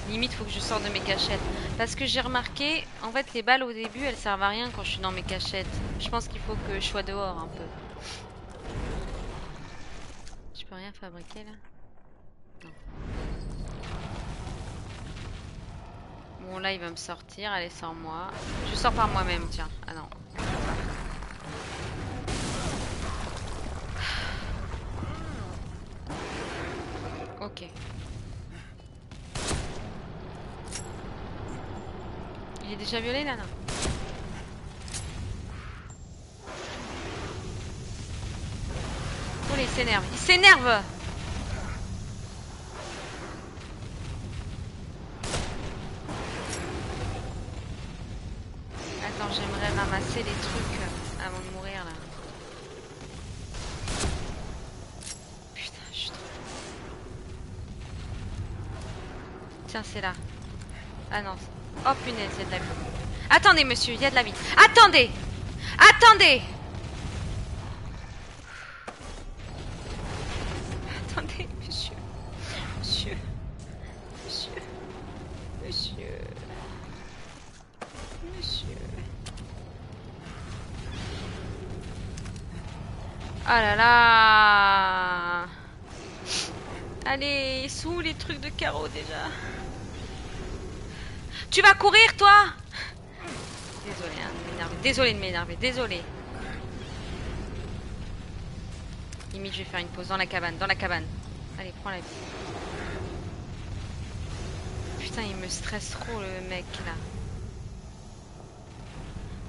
Limite, faut que je sorte de mes cachettes. Parce que j'ai remarqué, en fait, les balles au début, elles servent à rien quand je suis dans mes cachettes. Je pense qu'il faut que je sois dehors un peu. Je peux rien fabriquer, là? Non. Bon, là, il va me sortir. Allez, sors-moi. Je sors par moi-même, tiens. Ah non. Ok. Il est déjà violet, là, non? Oh, il s'énerve. Il s'énerve! Attends, j'aimerais ramasser les trucs avant de mourir, là. Putain, je suis trop... Tiens, c'est là. Ah non. Oh punaise, il y a de la vie. Attendez, monsieur, il y a de la vie. Attendez! Attendez! Attendez, monsieur. Monsieur. Monsieur. Monsieur. Monsieur. Oh là là! Allez, sous les trucs de carreaux déjà. Tu vas courir, toi? Désolé, hein, de m'énerver. Désolé de m'énerver. Désolé. Limite, je vais faire une pause dans la cabane. Dans la cabane. Allez, prends la vie. Putain, il me stresse trop, le mec, là.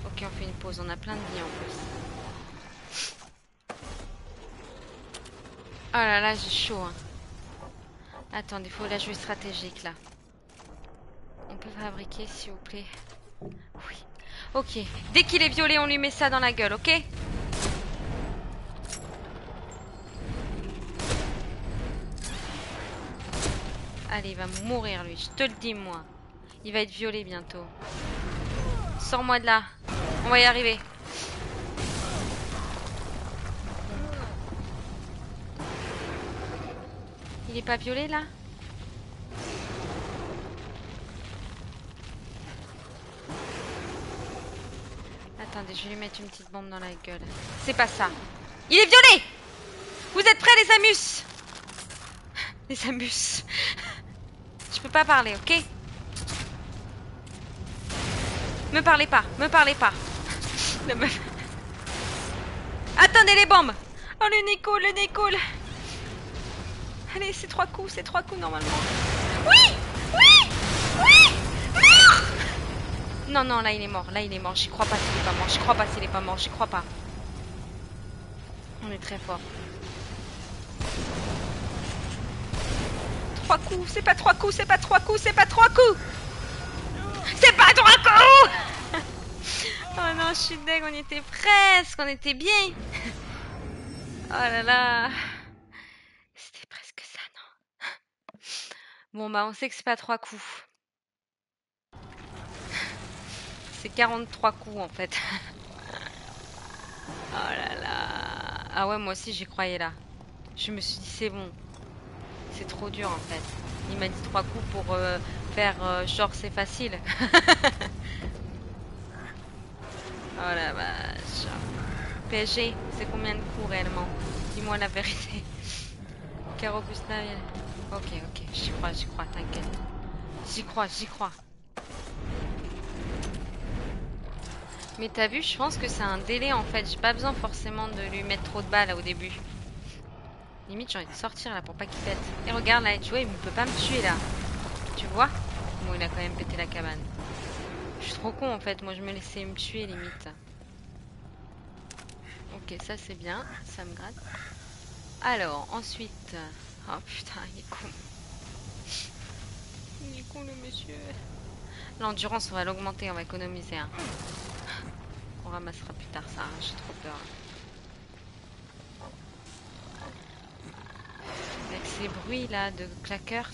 Ok, on fait une pause. On a plein de vie, en plus. Oh là là, j'ai chaud, hein. Attendez, il faut la jouer stratégique, là. On peut fabriquer, s'il vous plaît. Oui. Ok. Dès qu'il est violet, on lui met ça dans la gueule, ok? Allez, il va mourir, lui. Je te le dis, moi. Il va être violet bientôt. Sors-moi de là. On va y arriver. Il est pas violet, là? Attendez, je vais lui mettre une petite bombe dans la gueule. C'est pas ça. Il est violet! Vous êtes prêts, les amus? Les amus. Je peux pas parler, ok? Me parlez pas, me parlez pas. Attendez les bombes! Oh, le nez coule, le nez coule. Allez, c'est 3 coups normalement. Oui! Oui! Oui! Mort! Non, non, là il est mort, j'y crois pas s'il est pas mort, j'y crois pas s'il est pas mort, j'y crois pas. On est très fort. 3 coups, c'est pas 3 coups, c'est pas 3 coups, c'est pas 3 coups. C'est pas 3 coups. Oh non, je suis deg, on y était presque, on était bien. Oh là là. C'était presque ça, non? Bon bah on sait que c'est pas 3 coups. C'est 43 coups en fait. Oh là là. Ah ouais, moi aussi j'y croyais là. Je me suis dit c'est bon. C'est trop dur en fait. Il m'a dit 3 coups pour faire genre c'est facile. Oh la vache. PSG, c'est combien de coups réellement? Dis-moi la vérité. Caro Gustave. Ok, j'y crois, t'inquiète. J'y crois. Mais t'as vu, je pense que c'est un délai en fait. J'ai pas besoin forcément de lui mettre trop de balles là, au début. Limite, j'ai envie de sortir là pour pas qu'il pète. Et regarde là, tu vois, il ne peut pas me tuer là. Tu vois? Bon, il a quand même pété la cabane. Je suis trop con en fait. Moi, je me laissais me tuer limite. Ok, ça c'est bien. Ça me gratte. Alors, ensuite. Oh putain, il est con. Il est con le monsieur. L'endurance, on va l'augmenter. On va économiser. Hein. On ramassera plus tard ça. Hein. J'ai trop peur. Avec ces bruits là de claqueurs,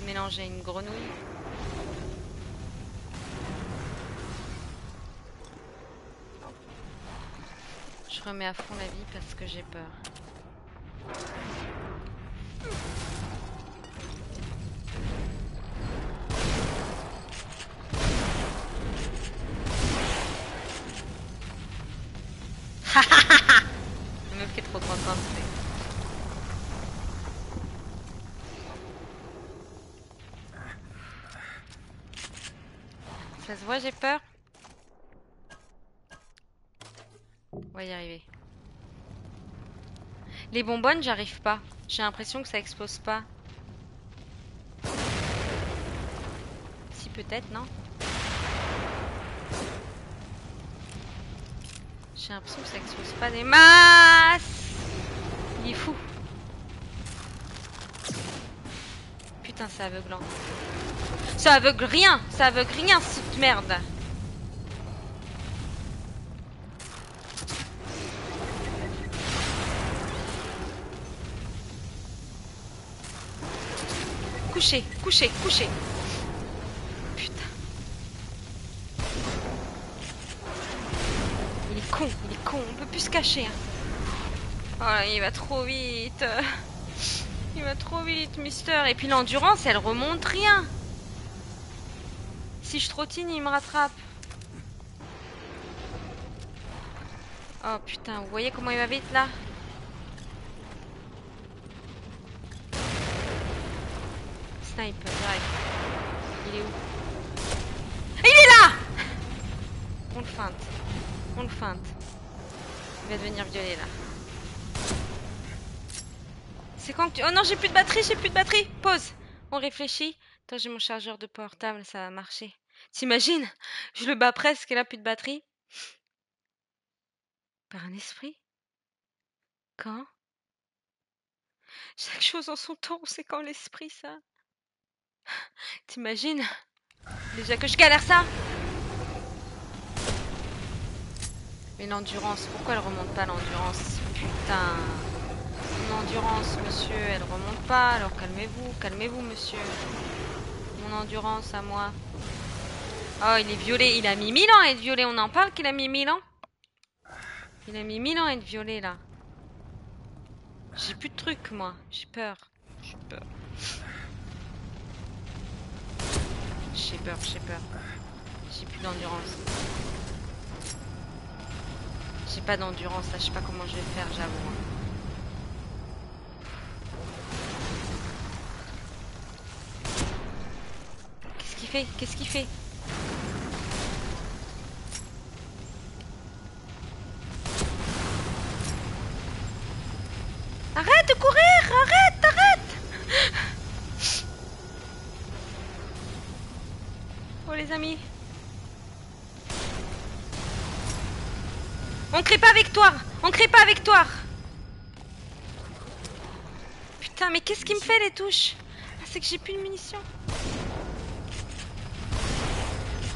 mélangés à une grenouille. Je remets à fond la vie parce que j'ai peur. La meuf qui est trop contente. Ça se voit, j'ai peur. On va y arriver. Les bonbonnes, j'arrive pas. J'ai l'impression que ça explose pas. Si, peut-être, non? J'ai l'impression que ça explose pas des masses. Il est fou. Putain, c'est aveuglant. Ça aveugle rien, cette merde. Couché. Putain. Il est con, on peut plus se cacher. Hein. Oh là, il va trop vite. Il va trop vite, Mister. Et puis l'endurance, elle remonte rien. Si je trottine, il me rattrape. Oh putain, vous voyez comment il va vite là? Snipe, direct. Il est où? Il est là! On le feinte. Il va devenir violet là. C'est quand que tu... Oh non, j'ai plus de batterie. Pause. On réfléchit. Attends, j'ai mon chargeur de portable, ça va marcher. T'imagines? Je le bats presque et là, plus de batterie. Par un esprit? Quand? Chaque chose en son temps, c'est quand l'esprit, ça. T'imagines? Déjà que je galère ça. Mais l'endurance, pourquoi elle remonte pas l'endurance? Putain. Mon endurance, monsieur, elle remonte pas. Alors calmez-vous, monsieur. Mon endurance à moi. Oh, il est violet. Il a mis 1000 ans à être violet. On en parle qu'il a mis 1000 ans? Il a mis 1000 ans à être violet, là. J'ai plus de trucs, moi. J'ai peur. J'ai peur. J'ai plus d'endurance. J'ai pas d'endurance, là. Je sais pas comment je vais faire, j'avoue. Qu'est-ce qu'il fait? Arrête de courir! Arrête! Oh les amis. On crée pas victoire! Putain! putain, mais qu'est-ce qui me fait les touches? Ah, c'est que j'ai plus de munitions.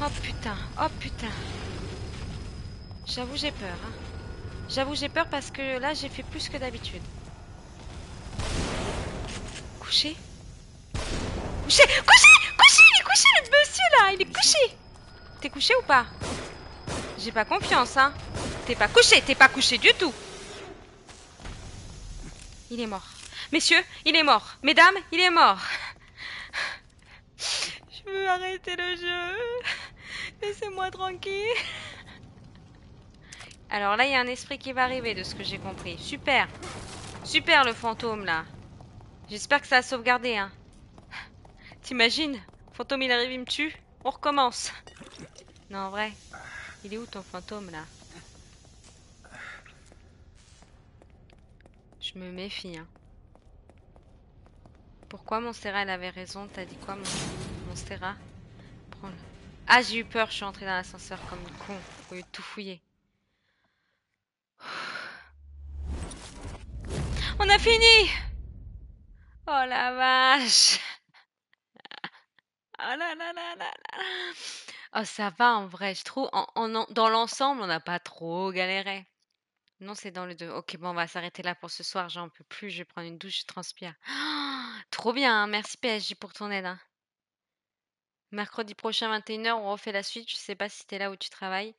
Oh putain, oh putain. J'avoue, j'ai peur. Hein. J'avoue, j'ai peur parce que là, j'ai fait plus que d'habitude. Couché? Couché! Couché! Couché! Il est couché, le monsieur là! Il est couché! T'es couché ou pas? J'ai pas confiance, hein. T'es pas couché du tout. Il est mort. Messieurs, il est mort. Mesdames, il est mort. Je veux arrêter le jeu. Laissez-moi tranquille. Alors là, il y a un esprit qui va arriver de ce que j'ai compris. Super. Super le fantôme là. J'espère que ça a sauvegardé, hein. T'imagines? Fantôme, il arrive, il me tue. On recommence. Non, en vrai. Il est où ton fantôme là? Je me méfie, hein. Pourquoi Monstera, elle avait raison? T'as dit quoi, Monstera? Prends-le. Ah, j'ai eu peur, je suis entrée dans l'ascenseur comme une con. Au lieu de tout fouiller. On a fini! Oh la vache! Oh là là là là là! Oh, ça va en vrai, je trouve. Dans l'ensemble, on n'a pas trop galéré. Non, c'est dans le 2. Ok, bon, on va s'arrêter là pour ce soir. J'en peux plus, je vais prendre une douche, je transpire. Trop bien, hein. Merci PSG pour ton aide. Hein. Mercredi prochain, 21h, on refait la suite. Je sais pas si t'es là où tu travailles.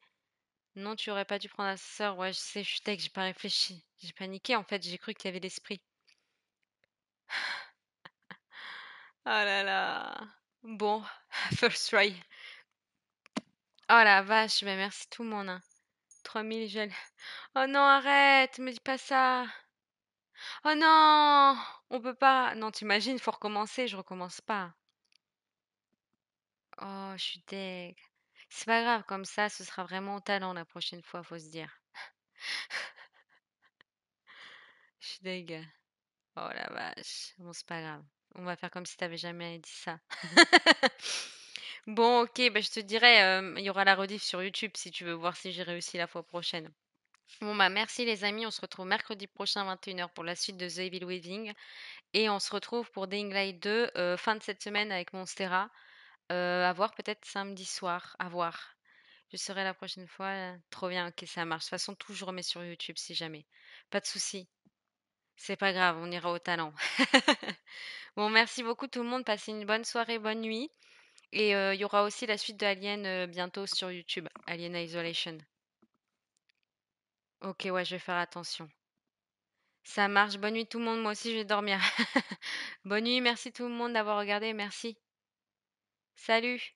Non, tu aurais pas dû prendre l'ascenseur. Ouais, je sais, je suis tech, j'ai pas réfléchi. J'ai paniqué en fait, j'ai cru qu'il y avait l'esprit. Oh là là. Bon, first try. Oh la vache, mais merci tout le monde. Hein. 3000 gels. Oh non, arrête, me dis pas ça. Oh non, on peut pas. Non, t'imagines, faut recommencer, je recommence pas. Oh, je suis deg. C'est pas grave, comme ça, ce sera vraiment au talent la prochaine fois, faut se dire. Je suis deg. Oh la vache. Bon, c'est pas grave. On va faire comme si t'avais jamais dit ça. Bon, ok, bah, je te dirai, il y aura la rediff sur YouTube si tu veux voir si j'ai réussi la fois prochaine. Bon, bah merci les amis, on se retrouve mercredi prochain 21h pour la suite de The Evil Within. Et on se retrouve pour Dying Light 2 fin de cette semaine avec Monstera. À voir peut-être samedi soir, à voir. Je serai la prochaine fois. Trop bien, ok, ça marche. De toute façon, tout je remets sur YouTube si jamais. Pas de souci. C'est pas grave, on ira au talent. Bon, merci beaucoup tout le monde. Passez une bonne soirée, bonne nuit. Et il y aura aussi la suite de Alien bientôt sur YouTube. Alien Isolation. Ok, ouais, je vais faire attention. Ça marche. Bonne nuit tout le monde. Moi aussi, je vais dormir. Bonne nuit. Merci tout le monde d'avoir regardé. Merci. Salut.